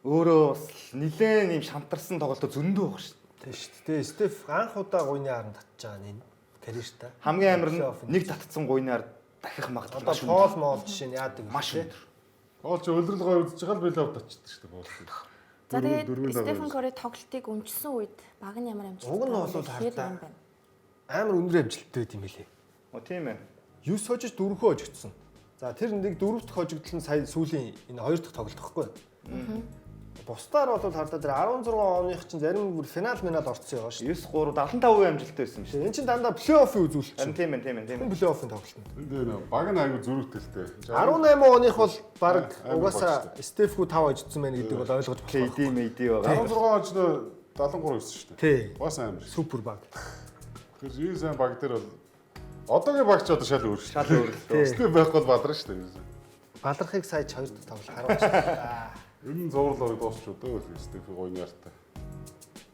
өөрөө бас нилээн юм шантарсан тоглолтоо зөндөө баг шүү. Тийм шүү дээ. Стеф анх удаа гуйны аранд татж байгаа нь энэ карьерта. Хамгийн амар нь нэг татцсан гуйны ард дахих магадлал одоо Пол Мол жишээ нь яадаг маш өндөр. Пол ч улирлогоо үзэж байгаа л билээ татчихдаг шүү дээ. За тэгээд Стефен Кори тоглолтыг өмчсөн үед баг нь ямар амжилттай. Уг нь бол хардаа амар өндөр амжилттай юм билээ. Тийм ээ. 9 хожиж 4 хожигдсон. За тэр нэг 4 дахь хожигдол нь сая сүүлийн энэ 2 дахь тоглолт гэхгүй. Бусдаар бол хардаа тэр 16 оных чинь зарим бүр финал орцсон яваа шүү. 9-3 75% амжилттай байсан юм шүү. Энэ чинь дандаа плей-оффын үзүүлэлт. Тийм ээ. Плей-оффын тоглолт. Энд баг нь айгүй зөрүүтэлтэй. 18 оных бол баг угаасаа Стеф хүү 5 хожигдсон байна гэдэг бол ойлгож KD байгаа. 16 оч 73 гэсэн шүү дээ. Тий. Бас амар. Супер баг. Тэгэхээр ийм сайн баг дээр бол одоогийн багч одоо шал өөр шүү. Шал өөр л дөө. Степ байхгүй бол бадраа шүү дээ. Балархыг сая 2 дахь тоглол харуулж байна. Ер нь зурлал дуусч удаа степ гоё няртай.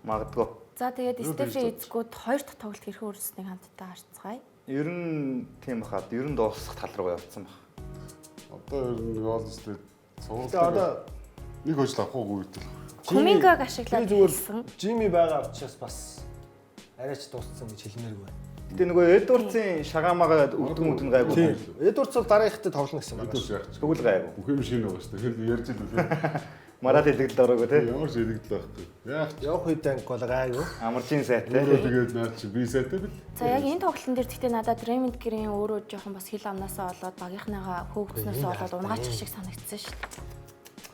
Магадгүй. За тэгээд Стефи эзгүүд 2 дахь тоглолт хэрхэн үргэлжлэснийг хамтдаа харцгаая. Ер нь тийм бахад ер нь дуусах тал руу явцсан баг. Одоо ер нь гол степ Тэгээ цуврал одоо нэг хожил авахгүй үйтэл. Кумингаг ашиглаад хэлсэн. Жими байгаа учраас бас арайч дууссан гэж хэлмээргүй байна. Гэтэ нөгөө Эдвардсын шагаамаага өдгөн гайгүй. Тийм. Эдвардс бол дараагийнхтай тоглоно гэсэн байна. Эдварс яах ч. Тэгвэл гайгүй. Бүх юм шинэ байгаа шүү дээ. Тэгэхээр ярьж л үлээ. Мараад хэлэгдэл ороогүй те. Ямар ч хэлэгдэл байхгүй. Яах ч. Явах үед анги бол гайгүй. Амарчин сайтай. Өөрөө тэгээд наад чи би сайтай бил. За яг энэ тоглолтын дээр гэхдээ надад Ремонд Грин өөрөө жоохон бас хил амнаасаа болоод багийнхнаагаа хөөгдснөөсөө болоод унгаачих шиг санагдсан шүү дээ.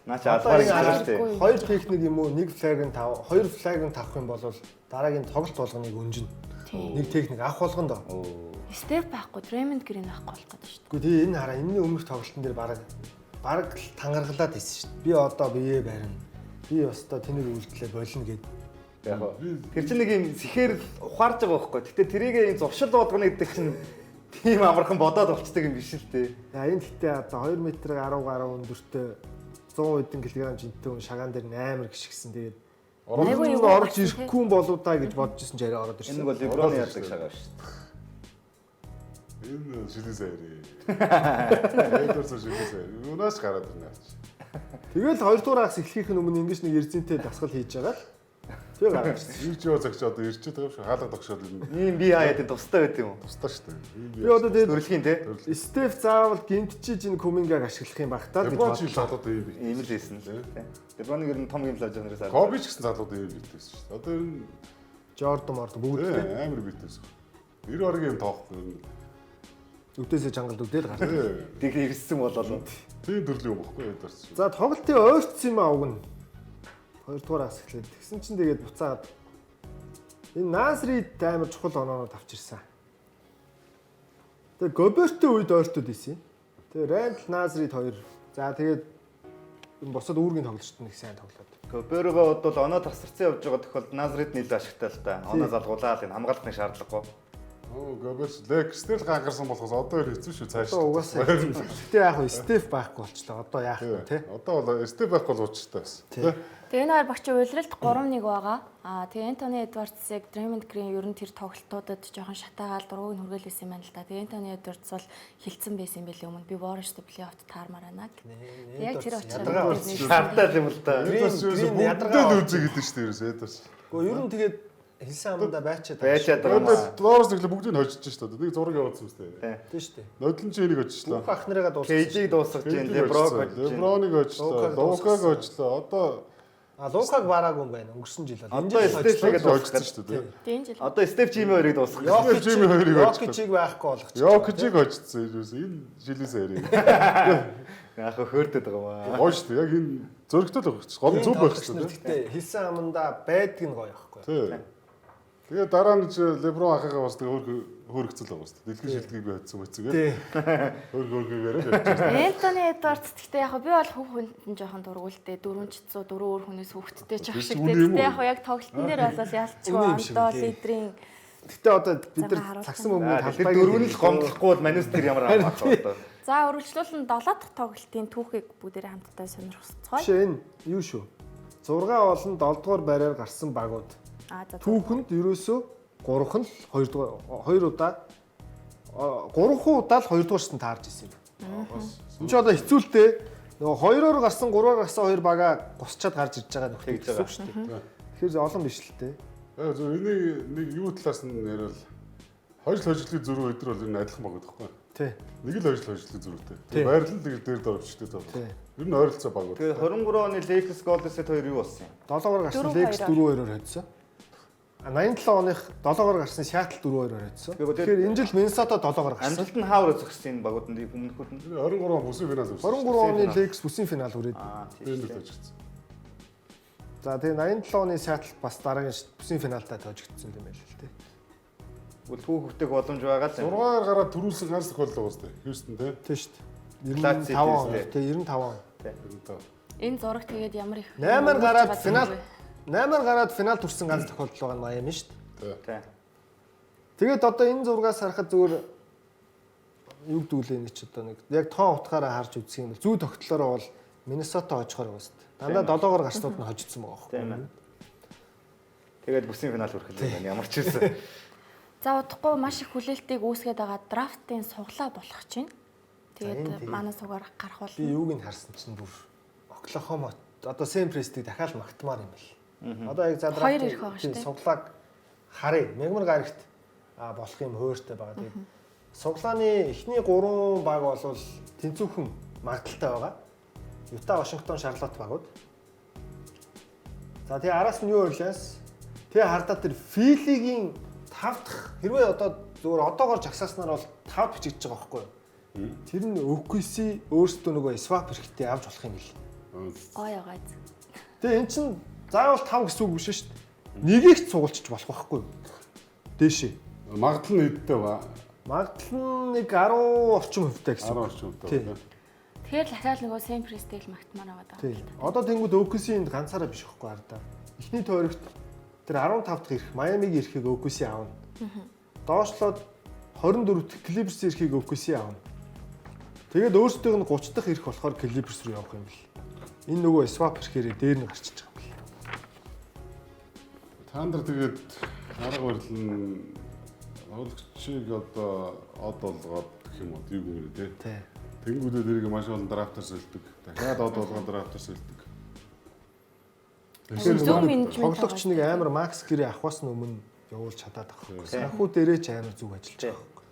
Наа чи албаар арга- хэлж штэ. Хоёр техник юм уу? Нэг флагын тав, хоёр флагын тавах юм бол дараагийн тоглолт болгоныг өнжин. Тийм. Нэг техник авах болгоно доо. Стеф байхгүй, Ремонд Грин авахгүй болох гэдэг шүү дээ. Гэхдээ тий энэ хараа энэний өмнөх тоглолтын дээр бараг л тангаргалаад исэн шүү дээ. Би одоо бие барина. Би өстой тэнийг үйлдэлээ болно гэд. Яг гоо. Тэр чинь нэг юм сэхэр ухаарж байгаа байхгүй. Гэтэ тэрийг юм зуршил болгоно гэдэг чинь тийм амархан бодоод болцдог юм биш л дээ. За энэ гэхдээ одоо 2 м-ийн 10 гаруй өндөртэй 100 хэдэн килограмм жинтэй хүн шагаан дээр амар гიშгсэн. Тэгээд Айгүй юу орж болсон ирэхгүй юм болоо да гэж бодож исэн ч арай ороод Энэ ирсэн. бол Леброны яадаг шагаа шүү дээ. Энэ шилэн сайрээ. Эдварс шилэн сайрээ. Юунаас гараад ирнэ аач. Тэгэл 2 дугаар хагас эхлэхийн өмнө ингэж нэг эрзэнтэй дасгал хийж байгаа л. Тэгээ гараад ирсэн. Ирж яваа цагч одоо ирчээд байгаа шүү. Хаалга тогшоод ирнэ. Ийм би хаяад тустай байт юм уу? Тустаа шүү дээ. Би одоо тэгээд Төрөлхийн те. Стеф заавал гинтчиж энэ Кумингаг ашиглах юм баг таа гэж Леброн чи бодлоо. залууд ийм бит. Ийм л хийсэн л те. Леброныг ер нь том юм лаж байгаараас аа. Коби ч гэсэн залууд ийм битээс шүү дээ. Одоо ер нь Жордан морд бүгд амар битээс. 90 оргийн тоохгүй. өдөөсөө чангалд өдөөл гардаг. Тэг ирсэн болоо. Тийм төрлийн юм баггүй Эдварс. За тоглолтын ойрцсон юм аа уг нь. 2 дугаар хагас эхлээд тэгсэн чинь тэгээд буцаад энэ Насрид амар чухал оноонууд авчирсан. Тэгээд Гобертийн үед ойртоод исэн. Тэгээд Рандл Насрид 2. За тэгээд энэ босоод үүргийн тоглолтод нэг сайн тоглоод. Көбөрөгөө бол оноо тасарсан явж байгаа тохиолдолд Назрид нийлээ ашигтай л да. Оноо залгуулаад энэ хамгаалахны шаардлагагүй. Оо Гоберс Лекстел гангарсан болохоос одоо ер хэцүү шүү цааш. Одоо угаасаа. Гэтэ яг хөө Стеф байхгүй болчлоо. Одоо яах вэ те? Одоо бол Степ байхгүй бол уучтай байсан. Тэгээ энэ хоёр багчийн уйлралт 3-1 байгаа. Тэгээ Энтони Эдвардсыг Ремонд Грин ер нь тэр тоглолтуудад жоохон шатаагаал дургуйг хүргэлээсэн юм байна л да. Тэгээ Энтони Эдвардс бол хилцэн байсан юм билээ өмнө. Би Warriors-тэй плей-оффт таармаар байна. Яг тэр очроо Шаардтай юм л да. Эдварс Green ядаргаа үзэг гэдэг шүү дээ ерөөс Эдварс. Гэхдээ ер нь тэгээд хэлсэн амдаа байчаад байгаа юм аа. Доороос нэглээ бүгдийг хожиж шүү дээ. Нэг зураг явуулсан үстэй. тийм шүү дээ. Нодлон ч энийг очлоо. Бүх ах нарыгаа дууссан. KD дуусгаж जैन Леброг Леброныг очлоо. Лукаг очлоо. Одоо Лукаг бараагүй юм байна. Өнгөрсөн жил бол. Одоо Стефигээ дуусгаж очлоо шүү дээ. тийм жил. Одоо Стеф Жими хоёрыг дуусгах. Жими хоёрыг очлоо. Йокичиг байхгүй болгочих. Йокичиг очсон ерөөс энэ жилийн сайрыг. Яг хөөрдөд байгаа юм аа. Гоё шүү дээ. Яг энэ зөрөгтэй л байгаа ч гол зүг байх шүү дээ. Гэхдээ хэлсэн амдаа байдаг нь гоё байхгүй. Тий. Тэгээ дараа нь Леброн ахыгаа бас хөөргцөл байгаа шүү дээ. Дэлхийн шилдгийг байцсан байцгаа. Тий. Хөөргөөргөөрөө явчихсан. Энтони Эдвардс гэхдээ яг би бол хүүхэн жоохон дургуултай 400 4 өөр хүнээс хүүхэдтэй ч ах шиг дээ. Яг яг тоглолтын дээр бол ялцгүй андоо лидерийн Гэтэ одоо бид нар цагсан өмнө Тэр талбайг дөрөв нь гомдлохгүй бол манус тэр ямар амарх одоо. За үргэлжлүүлэн 7 дахь тоглолтын түүхийг бүгдээрээ хамтдаа сонирхцгоё. жишээ нь юу шүү. 6 болон 7 дугаар байраар гарсан багууд. За Түүхэнд ерөөсөө 3хан л 2 дугаар 2 удаа 3 удаа л 2 дугаарт нь таарж исэн юм. Энд ч одоо хэцүүлтэй нөгөө 2-оор гарсан 3-аар гарсан 2 багаа гусчаад гарч ирж байгаа нөхдөг гэсэн үг шүү дээ. Тэгэхээр олон биш л дээ. Зөв энийг нэг юу талаас нь яриад хожил хожлын зөрүү өдр бол энэ адилхан баг байхгүй. Тий. Нэг л хожил хожлын зөрүүтэй. Байрлал нэг дээр дөрөвчтэй тоо. Ер нь ойролцоо баг. Тэгээ 23 оны Lakers Golden State хоёр юу болсон юм? 7 дугаар гарсан Lakers 4-2-оор хоцсон. 87 оных 7 дугаар гарсан Seattle 4-2-оор хоцсон. Тэгэхээр энэ жил Minnesota 7 дугаар гарсан. Амжилт нь хаавар зогссон энэ багуудын өмнөхүүд нь. 23 бүсийн финал үүссэн. 23 оны Lakers бүсийн финал хүрээд. Тийм Энэ л шүү. ажигдсан. За тэгээ 87 оны Seattle бас дараагийн бүсийн финалдаа тоожигдсон юм байл л дээ. Бол түүхтэй боломж байгаа л юм. 6-аар гараад төрүүлсэн ганц тохиолдол байгаа шүү дээ. Houston тий. Тийм шүү дээ. 95 он. Тэгээ 95 он. энэ зураг тэгээд ямар их 8-аар гараад финал 8-аар гараад финал төрсэн ганц тохиолдол байгаа нь Майами шүү дээ. Тий. Тэгээд одоо энэ зургаас харахад зүгээр юу гэдэг үлээ нэг ч одоо нэг яг тоон утгаараа харж үзэх юм бол зүү тогтлороо бол Миннесота хожихоор байгаа шүү дээ. Дандаа 7-оор гарснууд нь хожигдсан байгаа байхгүй. Тийм ээ. Тэгээд бүсийн финал хүрэх л байна. Ямар ч юмсан. За удахгүй маш их хүлээлтийг үүсгээд байгаа драфтын суглаа болох чинь. Тэгээд манай сугаар гарах бол Би юуг нь харсан чинь бүр Оклахома одоо Сэм Престиг дахиад магтмаар юм бэл. Одоо яг за Хоёр ирэх байгаа шүү дээ. суглааг харъя. Мягмар гарагт болох юм хууртай байгаа. Тэгээд суглааны эхний 3 баг бол тэнцвэрхэн магадaltaй байгаа. Юта, Вашингтон, Шарлотт багууд. За тэгээ араас нь юу ирлээс? Тэгээ хардаа тэр Филигийн 5 дахь хэрвээ одоо зүгээр одоогоор жагсааснаар бол 5 бичиж байгаа байхгүй юу? Тэр нь OKC өөрсдөө нөгөө swap хэрэгтэй авч болох юм бэл. гоё гайз. Тэгээ эн чин заавал 5 гэсэн үг биш шүү дээ. Нэгийг ч цугулчих болох байхгүй юу? Дээшээ. Магадлал нь эдтэй ба. Магадлал нь нэг 10 орчим хувьтай гэсэн. 10 орчим хувьтай. Тэгэхээр дахиад нөгөө Сэм Престиг магтмаар байгаа Тий. даа. Одоо тэнгууд OKC-нд ганцаараа биш байхгүй ардаа. Эхний тойрогт тэр 15 дахь ирэх Майамигийн ирэхийг OKC аавна. Доошлоод 24 дахь Clippers ирэхийг OKC аавна. Тэгээд өөрсдөө нь 30 дахь ирэх болохоор Clippers руу явах юм бэл. Энэ нөгөө swap ирэхээр дээр нь гарчиж байгаа юм бэл. Та нар тэгээд арга барил нь хөлөгчийг одоо од болгоод гэх юм уу юу гэмээр тий. Тий. Тэнгүүдээ дэрэг маш олон драфтаар сэлдэг. Дахиад од болгоод драфтаар сэлдэг. Зөв менежмент тоглогч нэг амар Макс гэрээ авахаас өмнө явуулж чадаад байгаа байхгүй. Санхүү дээрээ ч амар зүг ажиллаж байгаа байхгүй.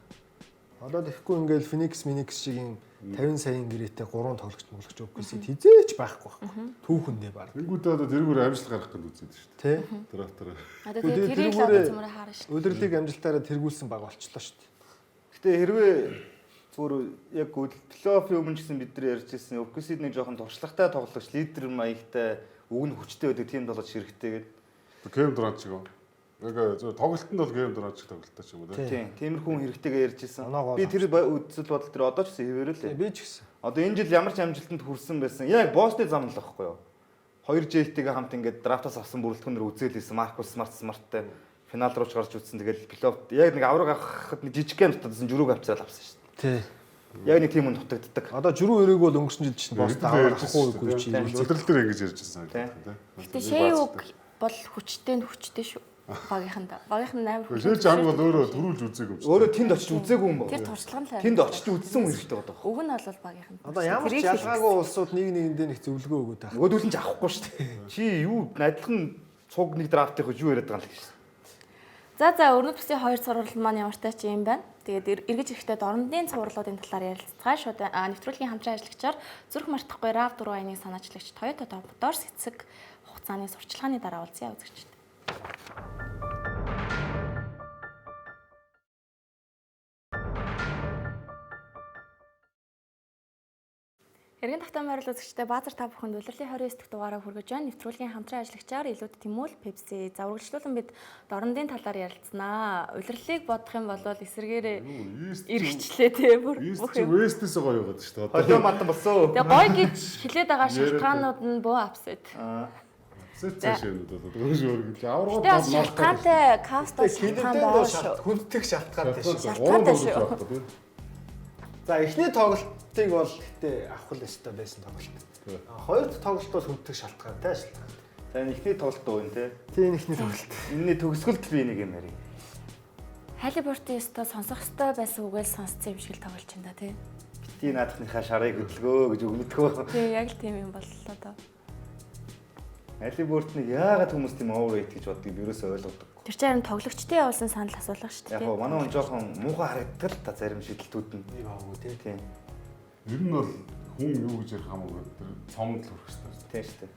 Одоо тэгэхгүй ингээл Phoenix шигийн 50 саяын гэрээтэй 3 тоглогч моглогч өгөхөөс хизээч байхгүй байхгүй. Түүхэндээ баг. Тэнгүүдээ одоо тэргээр амжилт гаргах гэж үзээд шүү дээ. Тий. Драфтаар. Одоо тэгээд тэрийг л одоо цөмөрө харна шүү. Өдөрлөгийг амжилтаараа тэргүүлсэн баг болчлоо шүү дээ. Гэтэ хэрвээ зүгээр яг плей-оффын өмнө гэсэн бид нар ярьж ирсэн OKC-д нэг жоохон туршлагатай тоглогч, лидер маягтай, үг нь хүчтэй байдаг тийм тоглогч хэрэгтэй гэдэг. Кевин Дурант шиг гоо. Яг зөв тоглолтод бол Кевин Дурант шиг тоглолттой ч юм уу тий. Тийм. Тиймэрхүү хүн хэрэгтэйгээ ярьж ирсэн. Оноогоо Би тэр үзэл бодол тэр одоо ч гэсэн хэвээрээ л. Би ч гэсэн. Одоо энэ жил ямар ч амжилтанд хүрсэн байсан. Яг Бостны зам л байхгүй юу? 2 J-тэйгээ хамт ингээд драфтаас авсан бүрэлдэхүүнээр үзээлсэн Маркус Смарттай финал руу ч гарч үзсэн. Тэгэл плей-офф яг нэг авраг авахад нэг жижиг гейм дутагдсан жирүүг авчраад авсан шүү дээ. Тий. Яг нэг тийм хүн дутагддаг. Одоо жирүү өрөөг бол өнгөрсөн жил чинь босд авахгүй үгүй чи. Өдөрлөлтөр ингэж ярьж байсан тий. Гэтэ Шэйуг бол хүчтэй шүү. Багийнханд. Багийнх нь 8 Шэйж ам бол өөрөө төрүүлж үзээгүй юм шиг. Өөрөө тэнд очиж үзээгүй юм байна. Тэр туршлага нь л Тэнд очиж үзсэн хүн хэрэгтэй байдаг. Уг нь бол багийнх нь. Одоо ямар ч ялгаагүй улсууд нэг нэгэндээ нэг зөвлөгөө өгöd байх. Нөгөөдөл нь ч авахгүй шүү дээ. Чи юу адилхан цуг нэг драфтыг юу яриад байгаа юм л гэж. За өрнөд бүсийн 2 цуврал маань ямартай ч юм байна. Тэгээд эргэж ирэхдээ дорнодын цувралуудын талаар ярилцгаа. Шууд нэвтрүүлгийн хамтран ажиллагчаар зүрх мартахгүй RAV4 аяны санаачлагч Toyota Motors эцэг хугацааны сурчлагын дараа уулзъя үзэгчд. Эргэн тагтаа морил үзэгчтэй Баазар та бүхэнд улирлын 29 дахь дугаараа хүргэж байна. Нэвтрүүлгийн хамтран ажиллагчаар Илүүд Тэмүүл Пепси. За үргэлжлүүлэн бид дорнодын талаар ярилцсанаа. Улирлыг бодох юм бол эсэргээрээ эргэжлээ тий бүр бүх юм. Вестээс гоё яваад шүү дээ. Холио матан болсон. Тэгээ гоё гэж хэлээд байгаа шалтгаанууд нь бөө апсэд. Цэцээ шивнүүд бол өөрөө аврагууд Тэгээ шалтгаантай каста шалтгаан байгаа шүү. Хүнддэг шалтгаантай шүү. Шалтгаантай шүү. За эхний тоглолтыг бол гэтээ авах л өстой байсан тоглолт. Хоёр дахь тоглолт бол хүнддэг шалтгаантай шалтгаан. За энэ ихний тоглолт уу энэ тий. Тийм эхний тоглолт. Энэний төгсгөлд би нэг юм ярив. Халибуртын өстой сонсох өстой байсан үгээл сонсцсон юм шиг л тоглож байна да тий. Бити наадахныхаа шарыг хөдөлгөө гэж өгмөдгөө. Тий яг л тийм юм боллоо доо. Халибуртныг яагаад хүмүүс тийм overrate гэж боддгийг би ерөөсөй ойлгодог. Тэр чинь тоглогчдын явуулсан санал асуулга шүү дээ. Яг гоо манай хүн жоохон муухай харагддаг л та зарим шийдэлтүүд нь. Нэг аваа тий. Тийм. Ер нь бол хүн юу гэж ярих хамаагүй тэр цомд л хүрэх хэрэгтэй. Тийм шүү дээ.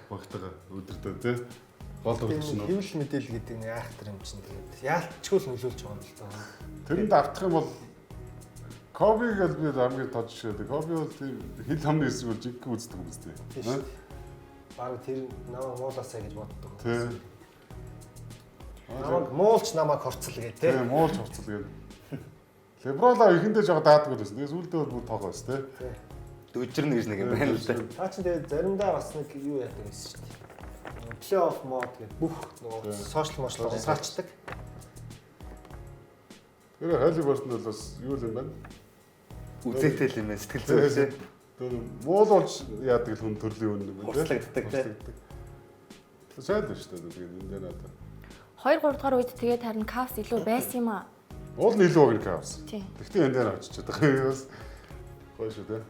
Багтаага өдөртөө тий. Гол өгч нь хэвлэл мэдээлэл гэдэг нь яахтар юм чинь тэгээд яалтчгүй л нөлөөлж байгаа юм л цаа. тэрэнд автах юм бол Коби гэж би хамгийн тод жишээ. Коби бол тийм хил хамны эсрэг бол жиг үздэг юм зү. Бараг тэр намайг муулаасаа гэж боддог. Тий. Намайг муулч намайг хорцол гээ тий. Тийм муулч хорцол гээ. Леброла ихэндээ жоо даадгүй байсан. Тэгээд сүүлдээ бол бүр тоогоо байсан тий. Дүжрэн гэж нэг юм байна л да. Та чинь тэгээд заримдаа бас нэг юу яадаг гэсэн шүү дээ. плей-офф мод гэдэг бүх нөгөө сошиал мошлоо саачдаг. Тэр Халибертон бол бас юу юм байна? Үзээтэй юм байна. Сэтгэл зүйтэй. Тэр муул болж яадаг л хүн төрлийн үн юм байна. Урсгалагддаг тийм. Сайн дээ шүү дээ. Тэгээд энэ надад. 2 3 дугаар үед тэгээд харин Cavs илүү байсан юм аа. Уул нь илүү баг Cavs. Тийм. Гэхдээ энэ дээр очиж байгаа. Бас гоё шүү дээ.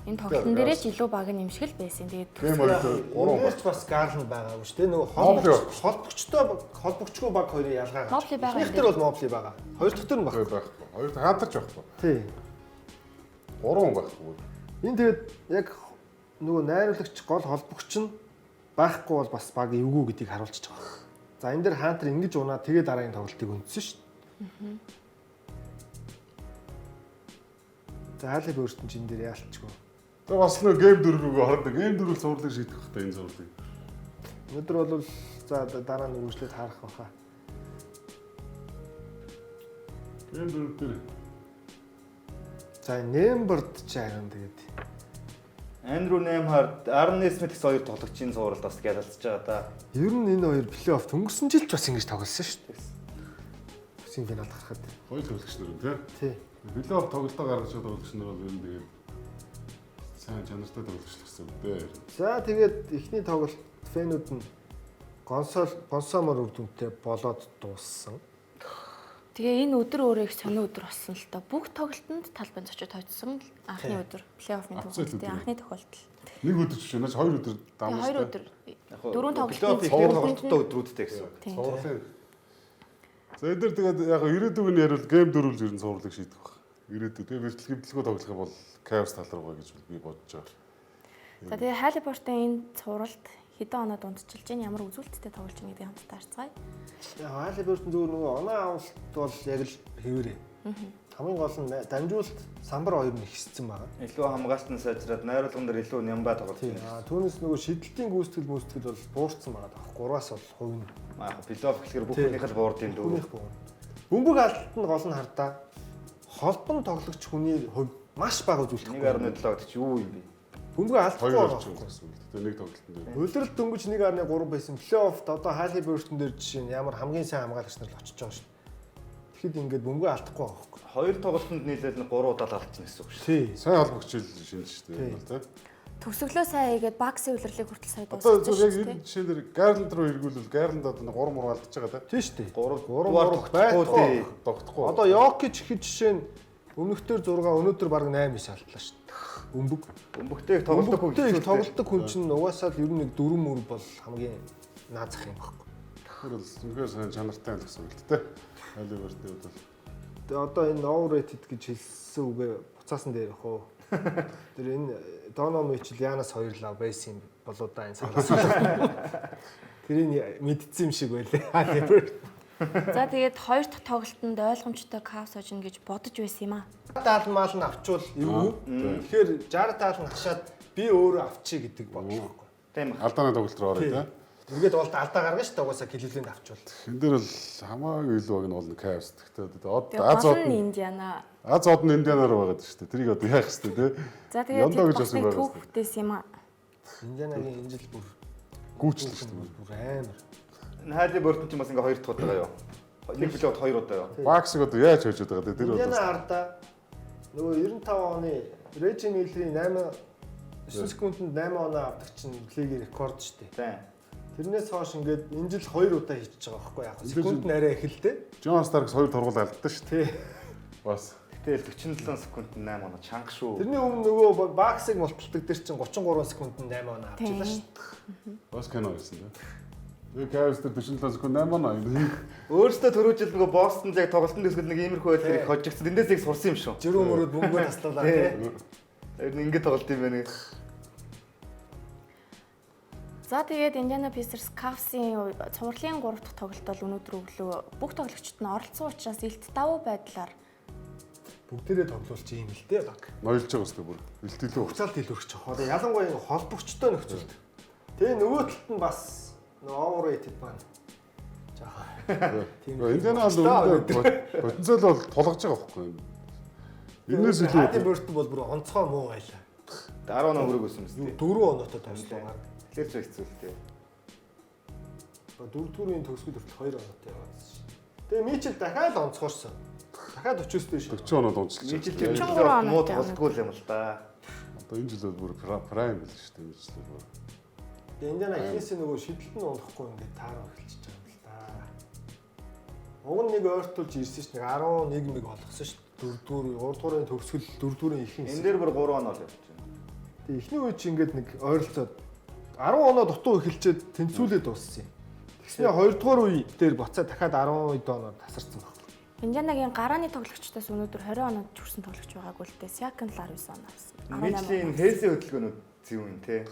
Энэ тоглолтын дээрээ ч илүү баг юм шиг л байсан. Тэгээд Тийм бол Өнөөч бас Гарланд байгаагүй шүү дээ. Нөгөө холбогчгүй баг хоёрын ялгаа. Mobley байгаа юм Ихнэр бол Mobley байгаа. Хоёр дахь төр нь баг. байхгүй. Хоёр хаантарч байхгүй. Тий. 3 хүн байхгүй. Энэ тэгээд яг нөгөө найруулагч гол холбогч нь байхгүй бол бас баг эвгүй гэдгийг харуулчихж байгаа. За энэ дээр хаантар ингэж унаа тэгээд дараагийн тоглолтыг үндсэн шүү дээ. За Халибертон ч энэ дээр яалтчгүй. Тэр бас нэг гейм 4 рүүгээ хордог. Гейм 4-ийг зурлыг шийдэх хэрэгтэй энэ зурлыг. Өнөөдөр бол за дараа нь үргэлжлээд харах байхаа. Гейм 4 дээр За Нэмберд ч харин тэгээд Андрю Неймхард, Арн Смит гэсэн хоёр тоглогчийн цувралд бас гялалцж байгаа да. ер нь энэ хоёр плей-офф өнгөрсөн жил ч бас ингэж тоглосон шүү дээ. Хүсийн финал гарахад. хоёр тоглогч нар тийм. Тий. Плей-офф тоглолтоо гаргаж байгаа тоглогч нар бол ер нь тэгээд сайн чанартай тоглогч л гэсэн үг дээ. За тэгээд эхний тоглолт фэнүүд нь гонсомор үр дүнтэй болоод дууссан. тэгээ энэ өдөр өөрөө их сонио өдөр болсон л та. Бүх тоглолтод талбайн зочид хоцсон анхны өдөр плей-оффын тоглолт, анхны тохиолдол. Нэг өдөр ч шөнөж хоёр өдөр дамжтай. 2 өдөр. Дөрөв тоглолтын ихний тоглолттой өдрүүдтэй гэсэн үг. Тийм. Цувралын. За энэ дээр тэгээд яг ирээдүйг нь яривал гейм 4 л ер нь цувралыг шийдэх баг. Ирээдүйд тэгээд бэлтгэл хөдөлгөөн тоглох юм бол Cavs тал руугаа гэж би бодож байгаа. За тэгээ Халибертон энэ цувралд хэдэн оноо дундчилж ийн ямар үзүүлэлттэй тоглож ийн гэдгийг хамтдаа харцгаая. Халибертон зүгээр нөгөө оноо авалт бол яг л хэвээрээ. Хамгийн гол нь дамжуулалт самбар хоёр нь ихссэн байгаа. Илүү хамгаалтан сайжраад найруулган дээр илүү нямбаа тоглож Тийм. байна. Түүнээс нөгөө шидэлтийн гүйцэтгэл бол буурсан байгаа даа. 3-аас бол хувь нь. Яг плей-офф гэхээр бүх хүнийх л буурд юм дүү. Түүнийх буу. Бөмбөг алдалт нь гол нь хардаа холбон тоглогч хүний хувь маш бага үзүүлэлт. 1.7 гэдэг чи юу юм бэ? Бөмбөг алдахгүй Хоёр байгаа. орч гэсэн үг. Тэгээд нэг тоглолтын дээр. Улирал дөнгөж 1.3 байсан. Плей-оффт одоо Халибертон дээр жишээ нь ямар хамгийн сайн хамгаалагч нар л очиж байгаа шүү дээ. Тэгэхэд ингээд бөмбөг алдахгүй байгаа байхгүй. Хоёр тоглолтод нийлээд 3 удаа л алдчихна гэсэн үг шүү. Тий. Сайн холбогч ил шинж шүү дээ. Тийм. Төгсөглөө сайн хийгээд багсын улирлыг хүртэл сая Одоо дуусгаж яг шүү дээ. энэ жишээн дээр Garland руу эргүүлвэл Garland одоо 3 муу алдчихж байгаа Тийм шүү дээ. 3 дугаар тоглохгүй тий. тогтохгүй. Одоо Йокич хэд жишээ нь өмнөхдөр 6 өнөөдөр баг 8 9 алдлаа шүү дээ. Бөмбөг. Бөмбөгтэй тоглолтог Бөмбөгтэй их тоглолтог хүн чинь угаасаа л ер нь нэг 4 мөр бол хамгийн наазах юм баггүй. Тэр бол үнэхээр сайн чанартай л гэсэн үг л дээ. Халибертны хувьд бол Тэгээ одоо энэ overrated гэж хэлсэн үгээ буцаасан дээр явах уу? Тэр энэ Доном Мичл Янас хоёрлаа байсан юм болоо да энэ санаас. Тэрийг мэдсэн юм шиг байлээ. Халиберт. За тэгээд хоёр дахь тоглолтод ойлгомжтой Cavs хожно гэж бодож байсан юм аа. Даалмал нь авчвал эвгүй. Тэгэхээр 60 таал нь хашаад би өөрөө авчий гэдэг бодлоо байхгүй. Тийм. алдааны тоглолт руу орё тийм. Эргээд болт алдаа гаргана шүү дээ угаасаа Кливленд авчвал. Энэ дээр бол хамаагүй илүү баг нь болно Cavs. Гэхдээ од Тэгээд Аз гол од нь нь Индиана. Аз од нь Индианаар байгаа шүү дээ. Тэрийг одоо яах вэ тийм. За тэгээд Яндаа гэж бас бас нэг байгаа. түүхтэйс юм аа. Индианагийн энэ жил бүр Гүүчлээ шүү дээ. бүр амар. Энэ Халибертон ч бас ингээ хоёр дахь удаа юу? Нэг плей-офф 2 удаа юу? Баксыг одоо яаж хожоод байгаа тийм. Тэр Индиана бол ардаа нөгөө 95 оны Режи Миллерийн 9 секундэд 8 оноо авдаг чинь лигийн рекорд шүү дээ. Тийм. Тэрнээс хойш ингээд энэ жил 2 удаа хийчихэж байгаа байхгүй яг. Секунд нь арай эхэлтэй. Джон Старкс 2 тургуул алдсан шүү дээ. Тий. Бас Тэгэл 47 секунд 8 оноо чанга шүү. Тэрний өмнө нөгөө баксыг мулталдаг дээр чинь 33 секундэд 8 оноо авчихлаа шүү дээ. бас кино гэсэн тийм. Нэг Cavs дээр 47 секунд 8 оноо. Өөрөөсөө түрүү жил нөгөө Бостонд яг тоглолтын дэсгэд нэг иймэрхүү байдлаар их хожигдсан. Эндээс их сурсан юм шүү. Жирүү мөрөд бөмбөг таслуулаа тий. Тэр нэг ингэ тоглолт юм байна. За тэгээд Indiana Pacers Cavs-ийн цувралын 3 дахь тоглолт бол өнөөдөр өглөө бүх тоглогчид нь оролцсон учраас илт давуу байдлаар Бүгдээрээ тоглуулж ийм л дээ баг. Ноёлж байгаа үстэй бүр. Илтэлөө. Хугацаалт илүүрч байгаа. Ялангуяа холбогчтой нөхцөлд. Тэгээ нөгөө талд нь бас overrated байна. Жаа. Индиана бол өөрөндөө потенциал бол тулгаж байгаа байхгүй юу? Энээс илүү Халибертон бол бүр онцгой муу байлаа. 10 оноо хүрээгүй байсан юм Юу зү. 4 оноотой тоглолоо. Тэгэхээр ч хэцүү л дээ. 4-р төгсгөл хүртэл 2 оноотой яваад шүү. Тэгээ Мичел дахиад онцгойрсон. Дахиад 40-с дээш. 40 оноод онцлж Мичл байна. тэр муу тоглохгүй юм л да. Одоо энэ жилд бүр прайм байл шүү дээ Мичл бүр. Тэгээ Индиана эхнээсээ нөгөө шидэлт нь унахгүй ингээд таараа эхэлчихэж байгаа юм л да. Уг нь нэг ойртуулж ирсэн шүү. Нэг 11 мэг болгосон шүү. 3-р төгсгөл 4-р ихэнх. Энэ дээр бүр 3 оноо л явж байна. Тэгээ эхний үе чи ингээд нэг ойролцоод 10 оноо дутуу эхэлчээд тэнцүүлээ дууссан юм. Тэгснээр 2-р үе дээр буцаад дахиад 12 оноо тасарсан баг. Индианагийн гарааны тоглогчдоос өнөөдөр 20 оноод хүрсэн тоглогч байгаагүй л дээ. Сиакан л 19 оноо авсан. Мичлийн Хелси хөдөлгөөнүүд зөв юм те.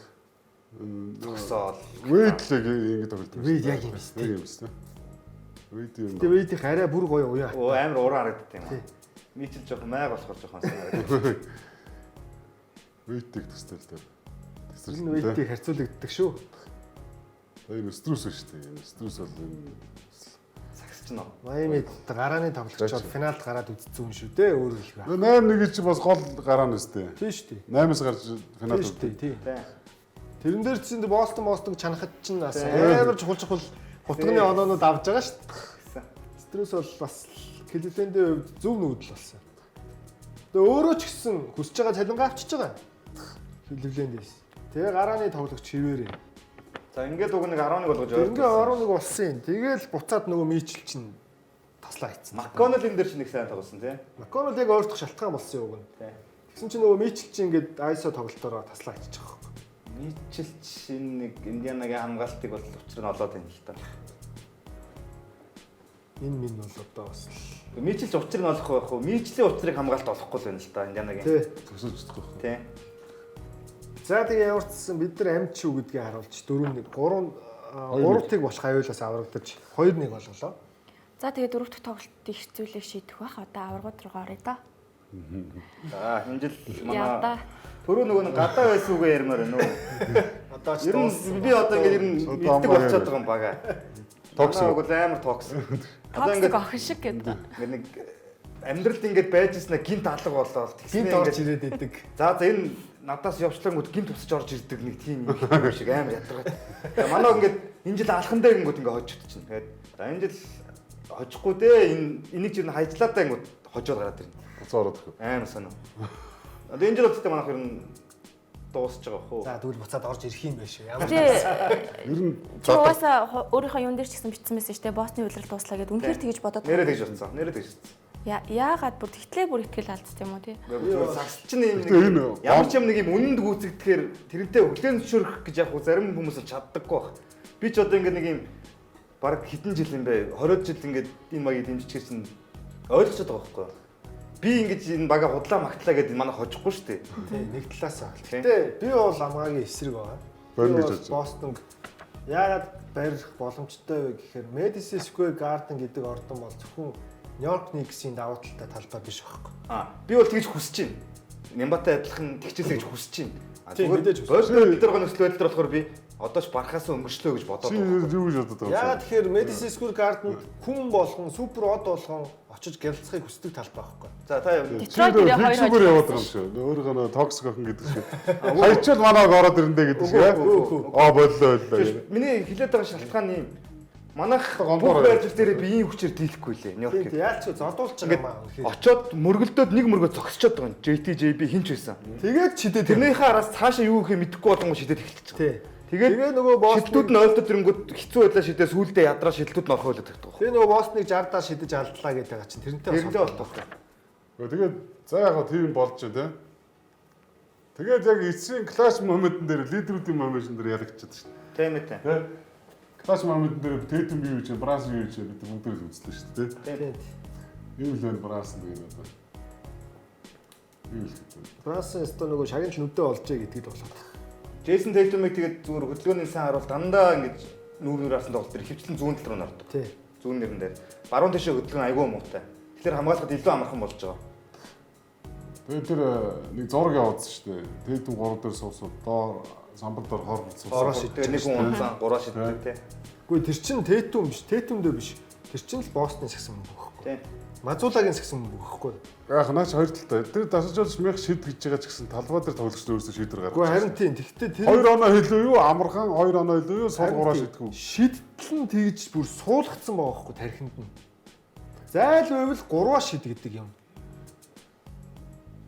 Тогсоол. Вейд л ингэ тоглолт. Вейд яг юм шүү дээ. Тийм шүү. Вейд юм. Тэгээ Вейдийн арай бүр гоё уяа. Оо амар уран харагддаг юм аа. Мичл жоохон майг болохоор жоохон санагдав. Вейдийг төстэй л дээ. Энэ Вейдийг харьцуулагддаг шүү. Энэ струс шүү дээ. Энэ струс бол энэ Сагсч нөө. Майамид гарааны тоглогчдод финалд гараад үзсэн юм шүү дээ. Өөр их байна. 8-1 чи бас гол гараа нь өстэй. Тийм шүү дээ. 8-аас гарч финал Тийм шүү дээ. Тийм. Тэ. Тэрэн дээр чинь Бостон чанахад чинь бас амар чухал хутганы оноонууд авж байгаа шүү дээ. Струс бол бас Кливлендийн хувьд зөв нүүдэл болсон. Тэгээ өөрөө ч гэсэн хүсэж байгаа цалингаа авчиж байгаа. Кливлендээс. Тэгээ гарааны тоглогч хിവэрээ. За ингээд уг нэг 11 болгож Ингээ 11 болсон юм. Тэгээл буцаад нөгөө Мичл чинь таслаа хийцэн. Макконнел энэ дээр ч нэг сайн тоглосон тий. Макконнел яг ойртох шалтгаан болсон юм уг нь. Тий. Тэгсэн чинь нөгөө Мичл чинь ингээд ISO тоглолтоор таслаа хийчих واخ. Мичл чинь нэг Индианагийн хамгаалтыг бол учир нь олоод байна л та. Энэ минь бол одоо бас Мичл ч учир нь олох байх уу? Мичлийн учрыг хамгаалт олохгүй л байна л та Индианагийн. тий. төсөж чадахгүй. Тий. За тэгээ явуулсан бид нар амт шүү гэдгийг харуулж 4-1 3-ыг болох аюулаас аврагдаж 2-1 болголоо. За тэгээ 4 дахь тоглолтыг хэцүүлэх шийдэх бах. Одоо аваргууд руу оръё да. За энэ жил Яа да. манай түрүү нөгөө нэг гадаа байсан үгээ ярмаар байна уу? Одоо ч Ер нь би одоо ингээд ер нь мэддэг болчиход байгаа юм бага. Токс. Уг амар токс. Одоо Токсик охин шиг гэдэг. ингээд нэг амьдралд ингээд байж ирснэ гинт алга болоод гинт орж ирээд идэг. За энэ надаас явчлангууд гинт тусаж орж ирдэг нэг тийм юм шиг амар ядаргаад. Тэгээ манай ингээд энэ жил алхан дээр гингүүд ингээд хожиж чинь. Тэгээд за энэ жил хожихгүй дээ энийг чинь хайжлаа даа гингүүд хожоод гараад ирнэ. Буцаа ороод ирэх. Амар сонио. Одоо энэ жил удаатай манайх ер нь дуусч байгаа хөө. За тэгвэл буцаад орж ирэх юм байна шүү. Ямар Тий. Ер нь Чи угаасаа өөрийнхөө юун дээр ч гэсэн бичсэн байсан шүү дээ. Босны улирал дуслаа гэдээ. Үнэхээр тэгэж бодоод. Нэрээ тэгж утсан. Нэрээ тэгж утсан. Яагаад бүр тэгтлээ бүр ихтгэл алдсан юм уу тий? Сагс чинь юм энэ нэг ямар ч юм нэг юм үнэнд гүйцэгдэхээр тэрнтэй хүлэн зөвшөөрөх гэж яг зарим хүмүүс л чаддаггүй баг. Би ч одоо ингээд нэг юм баг хэдэн жил юм бэ? 20 жил ингээд энэ магийг дэмжчихэр чинь ойлгочод байгаа байхгүй юу? Би ингэж энэ бага худлаа магтлаа гэдэг манай хожихгүй шүү дээ. тий нэг талаас аа. Гэтэ би бол амгаагийн эсрэг байгаа. Борин гэж бодсон. Бостон яагаад барих боломжтой вэ гэхээр Madison Square Garden гэдэг ордон бол зөвхөн Нью-Йорк Никсийн давуу талтай талбай биш байхгүй. Би бол тэгж хүсэж байна. Нямбатай адилхан тэгчээсэй гэж хүсэж байна. Тийм, мэдээж хүсэж Өөрсдөө бид нар нөхцөл байдал болохоор би одоо ч барахаас өнгөрчлөө гэж бодоод чи байна. юу гэж бодод байгаа Яагаад тэгэхээр Madison Square Garden хүн болгон супер од болгон очиж гялцахыг хүсдэг талбай байхгүй. За та яв. чи Детройт дээр хоёр фиксээр яваад байгаа юм шүү. Өөрөөр нь токсик охин гэдэг шиг. Хайчвал манайг ороод ирэндэ гэдэг шиг. Аа боллоо боллоо. Миний хэлээд байгаа шалтгаан юм. Манайх Гомбоор бүх байрч дээр биеийн хүчээр дийлэхгүй лээ. Нью-Йорк. Яалч зодуулж байгаа юм аа. Очоод мөргөлдөөд нэг мөргөө зогсчод байгаа юм. JTJB хинч байсан. Тэгээд чидээ Тэрнийхээ араас цаашаа юу гэхээ мэдэхгүй болонгоо шидэд эхэлчихэж байгаа. тий. Тэгээд нөгөө шилтүүд нь ойлдод ирэнгүүт хэцүү байлаа шидээ сүулдэ ядраа шилтүүд нь орхиулаад байгаа. Тэгээ нөгөө Бостоныг 60-даа шидэж алдлаа гэдэг байгаа чинь тэрнтэй Тэрнтэй болтоо. Тэгээд за яг гоо тийм болж байна те. Тэгээд яг эцсийн класс моментн дээр лидерүүдийн моментн дээр ялагдчихад шүү дээ. Тийм ээ. Тэ? Класс моментн дээр Тэтэн бий гэж Бранс бий гэж бид бүгд л үзлээ шүү дээ. Тийм. Ийм л байна Бранс нэг юм байна. Ийм л гэдэг. Брансын өстө нөгөө шагнал нүдэ олжээ гэдгийг болоод. Джейсон Тейтумыг тэгээд зүгээр хөдөлгөөний сайн харуул дандаа ингэж нүүр аасан тоглолт төр хөвчлэн зүүн тал руу нордог. Тий. Зүүн нэрэн дээр. Баруун тишээ хөдөлгөөн айгүй муутай. Тэгэхээр хамгаалахад илүү амархан болж байгаа. Тэгээд тэр нэг зураг явуулсан шүү дээ. Тэтэн 3 дээр суусууд доор самбар дээр хор Ороо суусууд. Тэгээд нэг хүн унцсан 3 шидтэй тий. Үгүй тэр чин Тэтум биш, Тэтумдөө биш. Тэр чин л Бостон шигсэн юм байхгүй. Тий. Мазуулагийн сагсан бөхгүй. Яг наач хоёр талтай. Тэр дасажуулж мэх шид гэж байгаа ч гэсэн талбай дээр тоглогч өөрөөсөө шийдвэр гаргаж. Гэхдээ харин тийм. Тэгтээ тэр 2 оноо хэлөө юу? Амархан 2 оноо хэлөө юу? Сул гураа шидгүү. Шидтэл нь тэгж бүр суулгацсан байгаа байхгүй тархинд нь. Зайл байвал 3-аа шид гэдэг юм.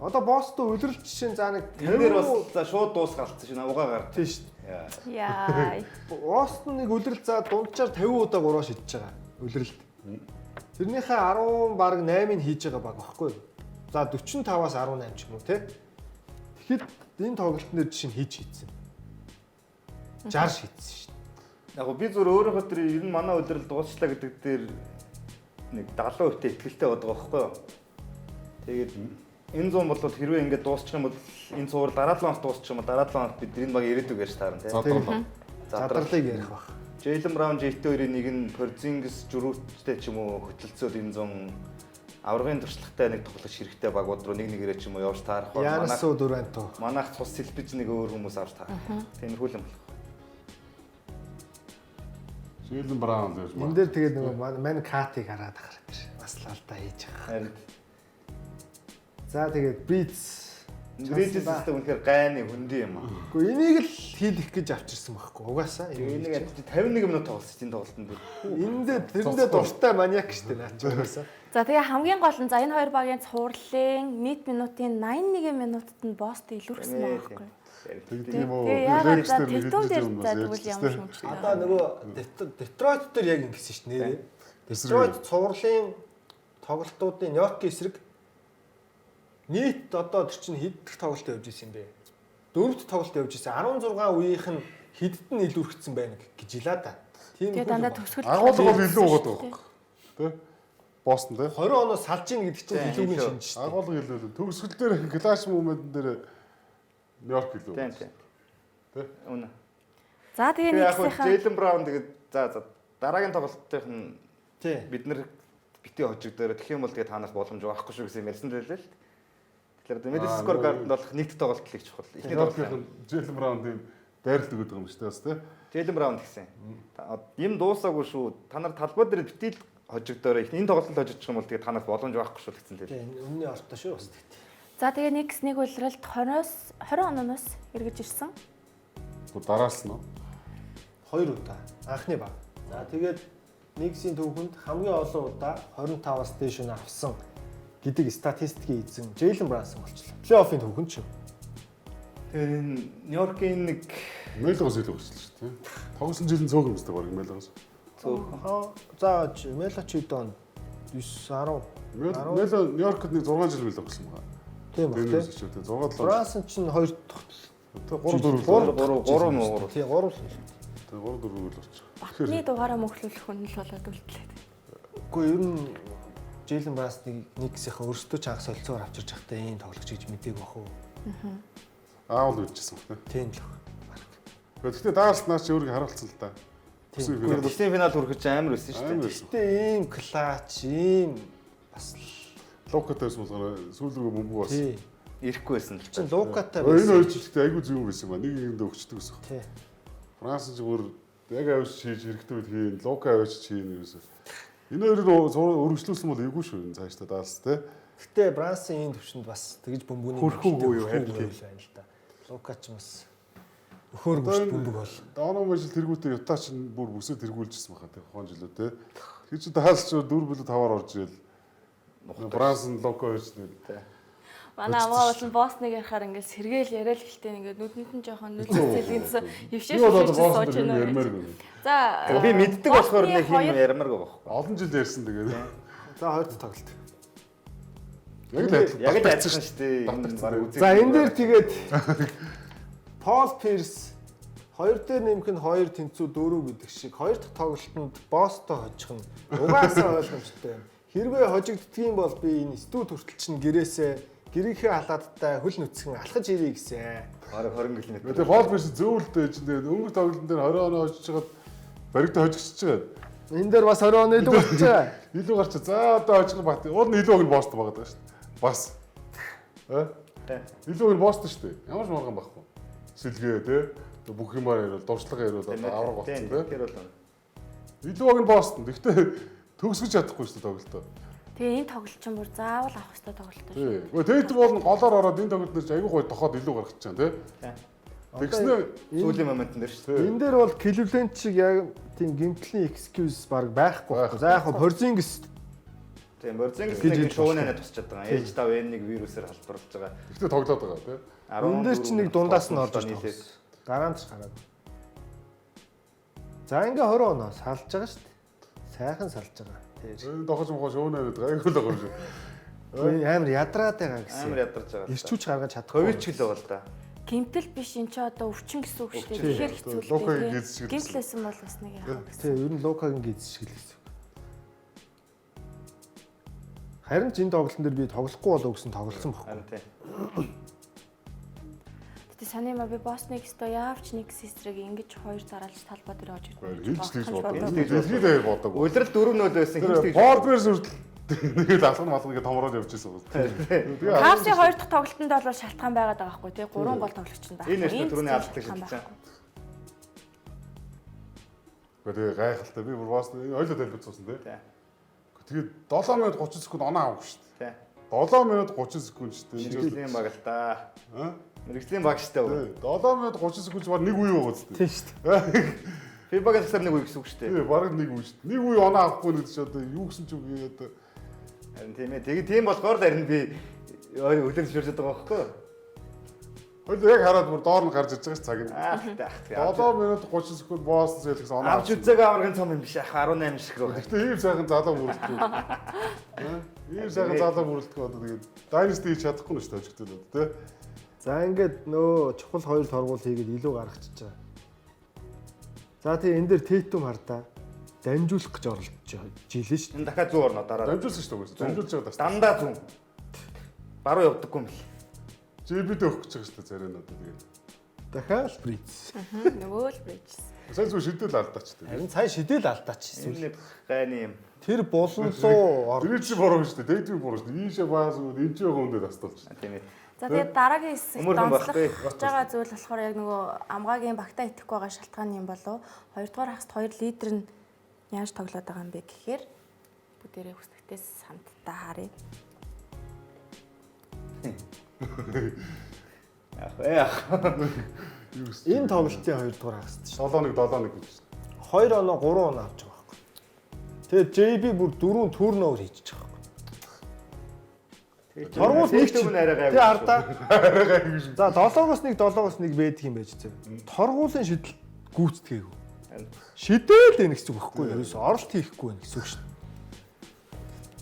Одоо босстой үлрэл жишээ за нэг Тэр бас за шууд дуусгаалцсан шин угаа гард. тийм шүү дээ. Яа. Бост нэг үлрэл за дунджаар 50 удаа 3-аа шидэж байгаа. Үлрэлт. Тэрнийхээ 10 баг 8-ыг хийж байгаа баг байхгүй юу? За 45-аас 18 ч юм уу те. Тэгэхэд энэ тоглолтын дээр жишээ нь хийж хийсэн. 60 шийдсэн шүү дээ. Яг би зөв өөрөөхөө тэр ер нь манай өдрөл дуусчлаа гэдэг дээр нэг 70% ихтэй байдаг байхгүй юу? Тэгээд энэ 100 бол хэрвээ ингээд дуусчих юм бол энэ цувар дараа 7 хоног дуусчих юм бол дараа 7 хоног бид энэ баг ирээдүг ярьж таарна тийм. Задрал. Задралыг ярих баг. Jalen Brown JT2-ийн нэг нь Porzingis жирүүттэй ч юм уу хөтөлцөөд энэ 100 аврагын туршлагатай нэг тоглогч хэрэгтэй багууд руу нэг нэгээрээ ч юм уу явж таарах бол Янасуу Дуранто. манайх цус сэлбэж нэг өөр хүмүүс авч таарах. Тиймэрхүү юм болох. Jalen Brown гэж Энд дээр тэгээд нөгөө мань катыг хараад ахаар тэр бас л алдаа хийж байгаа. Харин За тэгээд Breeze Bridges систем үнэхээр гайны хөндөй юм аа. Гэхдээ энийг л хийх гэж авчирсан байхгүй угаасаа. Энийг 51 минут тоглосон энэ тоглолтын дээр. Эндээ тэрэндээ дуртай маниак штэ наач угаасаа. За тэгээ хамгийн гол нь за энэ хоёр багийн цувралын нийт минутын 81 минутад нь босс илүүрсэн байгаа байхгүй. тийм үү. Тэгээ яагаад Relax за дээр тэгтүүн нэг дээр юм за бас тэгвэл ярьж ямар штэ. шүмжлээ. Одоо нөгөө Детройт дээр яг ингэсэн штэ нэрээ. Детройт цувралын тоглолтуудын Нью-Йоркийн эсрэг нийт одоо тэр чинь хэд дэх тоглолт явж исэн юм бэ? 4-т тоглолт явж исэн. 16 үеийнх нь хэдд нь илүүрхсэн байна гэж илаа да. Тийм Тэгээ дандаа төгсгөл Агуулга бол илүү угаад байгаа. Тэ? Бостон тэ? 20 оноо салж ийн гэдэг чинь илүүгийн шинж шүү дээ. Агуулга илүү. Төгсгөл дээр клаш момент дээр Нью-Йорк илүү. Тийм тийм. Тэ? Үнэ. За тэгээ Тэгээ яг нэгсийнхаа Jalen Brown тэгээд за дараагийн тоглолтын нь Тий. бид нар битгий хожигдороо тэгэх юм бол тэгээ танаас боломж байхгүй шүү гэсэн юм ярьсан байлээ л. Тэгэхээр Madison Square Garden болох нэгт тоглолт л их чухал. Эхний тоглолт. Jalen Brown тийм дайралт өгöd байгаа юм шүү дээ бас тэ? Jalen Brown гэсэн. Им дуусаагүй шүү. Та нар талбай дээр битгий хожигдороо энэ тоглолтод хожигдчих юм бол тэгээ танаас боломж байхгүй шүү гэсэн л. Тий. Өмнө ортой шүү бас тэгт. за тэгээ нэг үлрэлт 20 ононоос эргэж ирсэн. Гэхдээ дараалсан уу? 2 удаа анхны баг. За тэгээд нэгсийн төвхөнд хамгийн олон удаа 25-аас дээш өнө авсан гэдэг статистикийг эзэн Jalen Brunson болчихлоо. Плей-оффын төвхөнд ч. Тэгэхээр энэ Нью-Йоркийн нэг Мелогос илүү өссөн шүү дээ. Тогсон жилийн цөөх юм өстэй баг Мелогос. За Мелоч хэд он 9 10 Мело Нью-Йоркд нэг 6 жил Мелог гэсэн байгаа. тийм ба тийм. 6 7. Brunson ч 2 3 муу. тий 3 л. Тэгээ 3 4 үйл болчих. Батны дугаараа мөхлүүлэх үнэл болоод үлдлээ. Үгүй ер нь Jalen Brunson-ыг нэгсийнхээ өөрсдөө ч анх солилцоор авчирч байхдаа ийм тоглогч гэж мэдээг бах уу. Аавал үдчихсэн баг Тийм л баг. Гэхдээ даалснаас чи өөрийг харуулсан л да. Гэхдээ Disney финал хүрэх гэж амар байсан шүү дээ. Гэтэ ийм клач, ийм бас Лукатайс болохоор сүүл рүү бөмбөг бас. тий. Ирэхгүй байсан л Чин Лукатай Энэ байсан. хоёр жилдээ айгүй зүг юм байсан ба нэг нэгэндээ өгчдөг гэсэн. Тий. Франц зүгээр яг авч хийж хэрэгтэй үед хийн, Лука авч хийн ерөөсөө. Энэ хоёрыг өргөжлүүлсэн бол эвгүй шүү энэ цааш та даалс те. Гэтэ Брансын энэ төвшөнд бас тэгж бөмбөний Хөрхөөгүй юу, харин байна л да. Лука ч бас өхөөргөж бөмбөг бол. Дооно жил тэргүүтээ Юта ч бүр бүсээ тэргүүлжсэн байхаа те хон жилөө те. Тэр чи даалс 4 билүү 5-аар орж ирэл. Брансын Лука гэж нэ. Манай амгаа болон босс нэг ярахаар ингээд сэргээл яриа л гэлтэй ингээд нүдэнд нь жоохон нүдэлцэлгэнсэн өвшөөш сууж байна. Ярмаар гэнэ. За би мэддэг болохоор нэг юм ярмааргүй байхгүй. Олон жил ярьсан тэгээд. За хоёрт тоглолт. Яг л айцсан шүү дээ. Энэ баг үзээ. За энэ дээр тэгээд Пол Пирс 2 дээр нэмэх нь 2 тэнцүү 4 гэдэг шиг 2 дахь тоглолтод босстой хожих нь угаасаа ойлгомжтой. Хэрвээ хожигддгийм бол би энэ студ хүртэл чинь гэрийнхээ халаадтай хөл нүцгэн алхаж ирээ гэсэн. Бараг 20 км. Тэгээ бол биш зөөлдөө чинь тэгээд өнгөр тоглолтын дээр 20 оноо хожиж хагаад баригдаа хожигч чагаад. Энэ дээр бас 20 оноо илүү гарч байгаа. Илүү гарч за одоо хожих бат. Уул нь илүү ог нь боостой байгаа даа шүү дээ. Бас. Илүү ог нь боостой шүү дээ. Ямар ч марган байхгүй. Сэлгээ те. Бүх юмар ярил, дуршлага ярил одоо авраг болсон те. Тэр бол Илүү ог нь боостой. Гэхдээ төгсгөж чадахгүй шүү дээ тоглолтоо. Тэгээ энэ тоглолт чинь бүр заавал авах хэрэгтэй тоглолт шүү. Тий. Гэхдээ Тейтм бол голоор ороод энэ тоглолт дээр аягүй гоё тохоод илүү гаргаж чана тий. Тэгснэ Сүүлийн моментн дээр шүү. Энэ дээр бол Cleveland шиг яг тийм гимтлийн excuse баг байхгүй байхгүй. За яг Porzingis Тийм, Борзингс шуунаа тусчаад байгаа. H5N1 вирусээр халдварлаж байгаа. ихтэй тоглоод байгаа тий. энэ дээр чинь нэг дундаас нь орж ирж гараанд ч гараад. За ингээ 20 оноос салж байгаа шүү дээ. Сайхан салж байгаа. Энэ дохож мохож өөнөөд байгаа. Аягүй л байгаа юм шиг. Амар ядраад байгаа гэсэн. Амар ядарч байгаа. Ирчүүч гаргаж чадахгүй. Ковид ч л байгаа л да. Гимтэл биш эн чи одоо өвчин гэсэн үг шүү дээ. Өвчин. Тэгэхээр хэцүү. Лукагийн гиз шиг л. Гимтлээсэн бол бас нэг яах вэ? Тий, ер нь Лукагийн гиз шиг л гэсэн. Харин ч энэ тоглолтын дээр би тоглохгүй болов гэсэн тоглосон баг. Харин тийм. Гэтэ санийма би Босныг өстө яавч нэг систрийг ингэж хоёр зараалж талбай дээр очиж Хилж тийж бодог. Хилж Дэлхийд аяг бодог. Улирал 4-0 байсан хинж тийж. Форберс үртэл нэг л алган малган гэж томроод явчихсан байна. Тэгээ Кавсын хоёр дахь тоглолтод бол шалтгаан байгаад байгаа байхгүй тий 3 гол тоглогч нь байна. Энэ нэшний түрүүний алддаг шалтгаан. Тэгээ гайхалтай би бүр бас ойлоо тайлбарцсан тий. Тий. Тэгээд 7 минут 30 секунд оноо авах шүү дээ. Тий. 7 минут 30 секунд шүү дээ. Мэргэжлийн баг л да. Аа? Мэргэжлийн баг шүү дээ. 7 минут 30 секунд баг нэг үе байгаа зү. Тийм шүү дээ. FIBA-гаас нэг үе гэсэн үг шүү дээ. Тий, баг нэг үе шүү дээ. Нэг үе оноо авахгүй гэдэг чи одоо юу гэсэн ч үг одоо Харин тийм ээ. Тэгээ тийм болохоор л харин би өдөр шүрж байгаа байхгүй. хөл яг хараад бүр доор нь гарч ирж байгаа ш цаг нь. Аах тий. 7 минут 30 секунд боосон зэлгсэн оноо. Авч үзээгүй аврагын цом юм биш ах 18 шиг рүү. Гэхдээ ийм сайхан залуу бүрэлдэхүүн. Ийм сайхан залуу бүрэлдэхүүн одоо тэгээд Dynasty хийж чадахгүй нь шүү дээ өчигдөл тий. За ингээд нөө чухал хоёр торгуул хийгээд илүү гаргачихж байгаа. За тэгээ энэ дээр Tatum хардаа дамжуулах гэж оролдож жилээ шүү дээ. Энэ дахиад 100 орно дараа. Дамжуулсан шүү дээ. Дамжуулж байгаа тас. Дандаа 100. Баруун явдаггүй юм л. JB-д өгөх гэж байгаа шүү дээ зарим нь одоо тэгээд. Дахиад Bridges. Нөгөө л Bridges. Сайн зүг шидэл алдаач дээ. Харин цааш шидэл алдаач. Энэ нэг гайны юм. Тэр болонлоо Тэр чи буруу шүү дээ. Дэйдвэр буруу шүү дээ. Ийшээ баас энэ ч яг өндөө тастуулж шүү дээ. Тийм ээ. За тэгээд дараагийн хэсэгт Өмөрхөн онцлох байхгүй. гэж байгаа зүйл болохоор яг нөгөө амгаагийн багтаа итгэхгүй байгаа шалтгаан юм болов. Хоёрдугаар хагасд хоёр лидер нь яаж тоглоод байгаа юм бэ гэхээр бүгдээрээ хүсдэгтээс хамтдаа харъя. Яах. Энэ тоглолтын хоёрдугаар хагаст шүү. 7-1 гэж. 2 оноо 3 оноо авч байгаа байхгүй. Тэгээд JB бүр 4 турновер хийчихэж байгаа байхгүй. Торгуул нэг ч арай гайгүй. тий ардаа. За 7-оос 1 7-оос 1 байдаг юм байж зөө. Торгуулийн шидэл гүйцэтгээгүй. Шидэл энэ гэсэн үг байхгүй юу? Ерөөсө оролт хийхгүй байх гэсэн үг шүү.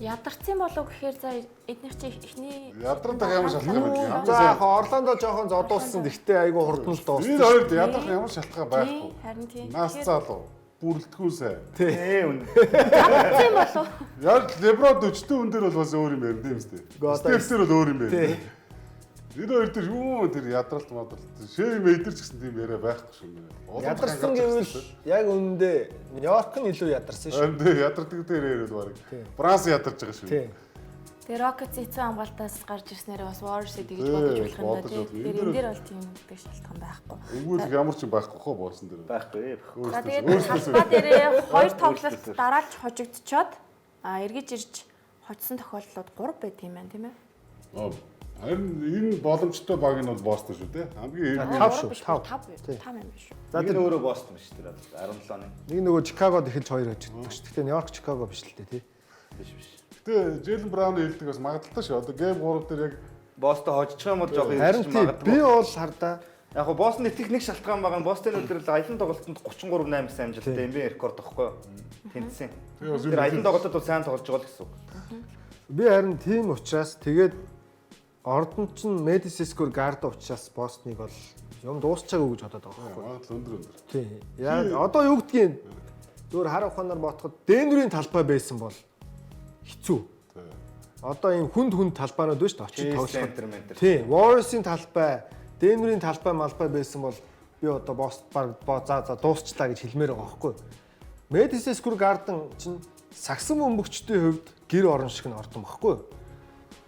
Ядарсан болов гэхээр за эднийх чи ихний Ядраад байгаа ямар шалтгаан байна? За яг Орландо жоохон зодуулсан. Гэхдээ айгүй хурдан л дууссан. Энэ хоёрт ядрах ямар шалтгаан байхгүй. харин тийм. Нас залуу. Бүрэлдэхүүн сайн. Ээ үн. Ядарсан болов. Яг Леброд өчтөн үн дээр бол бас өөр юм ярина тийм үстэй. Стеф дээр бол өөр юм ярина. Энэ хоёр дээр юу тэр ядралт мадралт. Шээ мэйдэр ч гэсэн тийм яриа байхгүй шүү нэ. Ядарсан гэвэл яг үнэндээ Нью-Йорк нь илүү ядарсан шүү. Энд ядардаг дээр яриад баг. Франц ядарч байгаа шүү. Тэгээ Rockets эцэн хамгаалтаас гарч ирснээр бас Warriors-ийг гэж бодож болох юм да тийм. Тэгэхээр энэ дээр бол тийм үүдэг шалтгаан байхгүй. Өгвөл ямар ч юм байхгүй хоо боосон дээр. Байхгүй. За тэгээд талбай дээрээ хоёр тоглолт дараалж хожигдчиход эргэж ирж хоцсон тохиолдлууд 3 байт юм байна тийм ээ. Харин энэ боломжтой баг нь бол Бостон шүү дээ. Хамгийн Тав шүү, 5 юм биш шүү. За Тэр тэр өөрөө Бостон биш тэр 17-ны. нэг нөгөө Чикагод эхэлж 2 хожигддог шүү. Гэхдээ Нью-Йорк Чикаго биш л дээ тий. Биш биш. Гэтэ Джейлен Браун хэлдэг бас магадaltaй шүү. Одоо гейм 3 дээр яг Бостон хожчих юм бол жоохон Харин тий би бол хардаа Яг го Бостон итгэх нэг шалтгаан байгаа нь Бостон өдөр л аялын тоглолтод 33-8 гэсэн амжилттай NBA рекорд байхгүй юу? Тэнцсэн. Тэр аялын тоглолтод бол сайн тоглож байгаа л гэсэн үг. би харин тийм учраас тэгээд Ордон ч Madison Square Garden учраас Бостоныг бол юм дуусчаагүй гэж бодоод байгаа байхгүй. магадл өндөр. Тий. Яг одоо юу гэдгийг зөвөр хар ухаанаар ботход Денверийн талбай байсан бол хэцүү. Одоо ийм хүнд талбайнууд байна шүү дээ. Очиж тоглох. Тий. Warriors-ийн талбай, Денверийн талбай малбай байсан бол би одоо Бостон баг за дуусчлаа гэж хэлмээр байгаа байхгүй. Madison Square Garden чинь сагсан бөмбөгчдийн хувьд гэр орон шиг нь ордон багхгүй.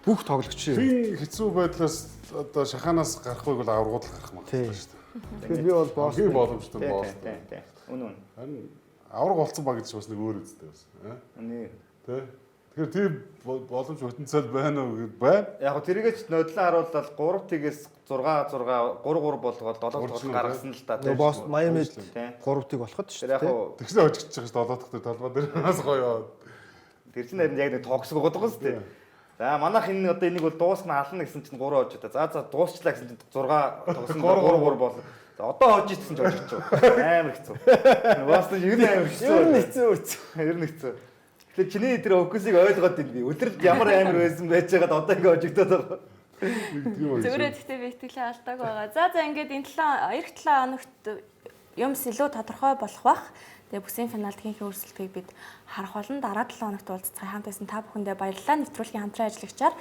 Бүх тоглогч. Тийм хэцүү байдлаас одоо шаханаас гарахыг бол аврагууд гарах магадaltaй шүү дээ. Тэгэхээр би бол Бостон боломжтой Бостон. Үнэн. Харин авраг болсон баг гэж бас нэг өөр үстэй бас. Үнэн. Тэ. Тэгэхээр тийм боломж потенциал байна уу гэд байна. Яг го тэрийгэж нодлон харуулбал 3-ээс 6 болгоод 7 дахь гаргасан л та. Нөгөө босс Майами Тийм. 3-ыг болоход шүү Тэр яг дээ. го Тэгснэ очиж байгаа шүү 7 дахь талбай дээр бас гоё. тэр чинь харин яг нэг тогсог байгаа даа шүү дээ. За манайх энэ одоо энийг бол дуусна ална гэсэн чинь 3 хожоо. За дуусчлаа гэсэн чинь 6 тогсон 3 бол. За одоо хожиж гэсэн чинь очиж чаа. Амар хэцүү. Бас нь ер нь амар хэцүү. Ер нь хэцүү. Ер нь хэцүү. Тэгэхээр чиний тэр фокусыг ойлгоод ин би. Өдрөд ямар амар байсан байж байгаад одоо ингэ хожигдоод байгаа. Зөвхөн гэхдээ би итгэлээ алдааг байгаа. За ингээд энэ 7 хоногт юмс илүү тодорхой болох бах. Тэгээ бүсийн финалд хинхээ өрсөлдөхийг бид харах болно. Дараа 7 хоногт уулзцай хамт байсан та бүхэндээ баярлалаа. Нэвтрүүлгийн хамтран ажиллагчаар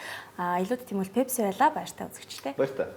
илүүд тийм үл Пепси байла баяртай үзэгчтэй. Баяр та.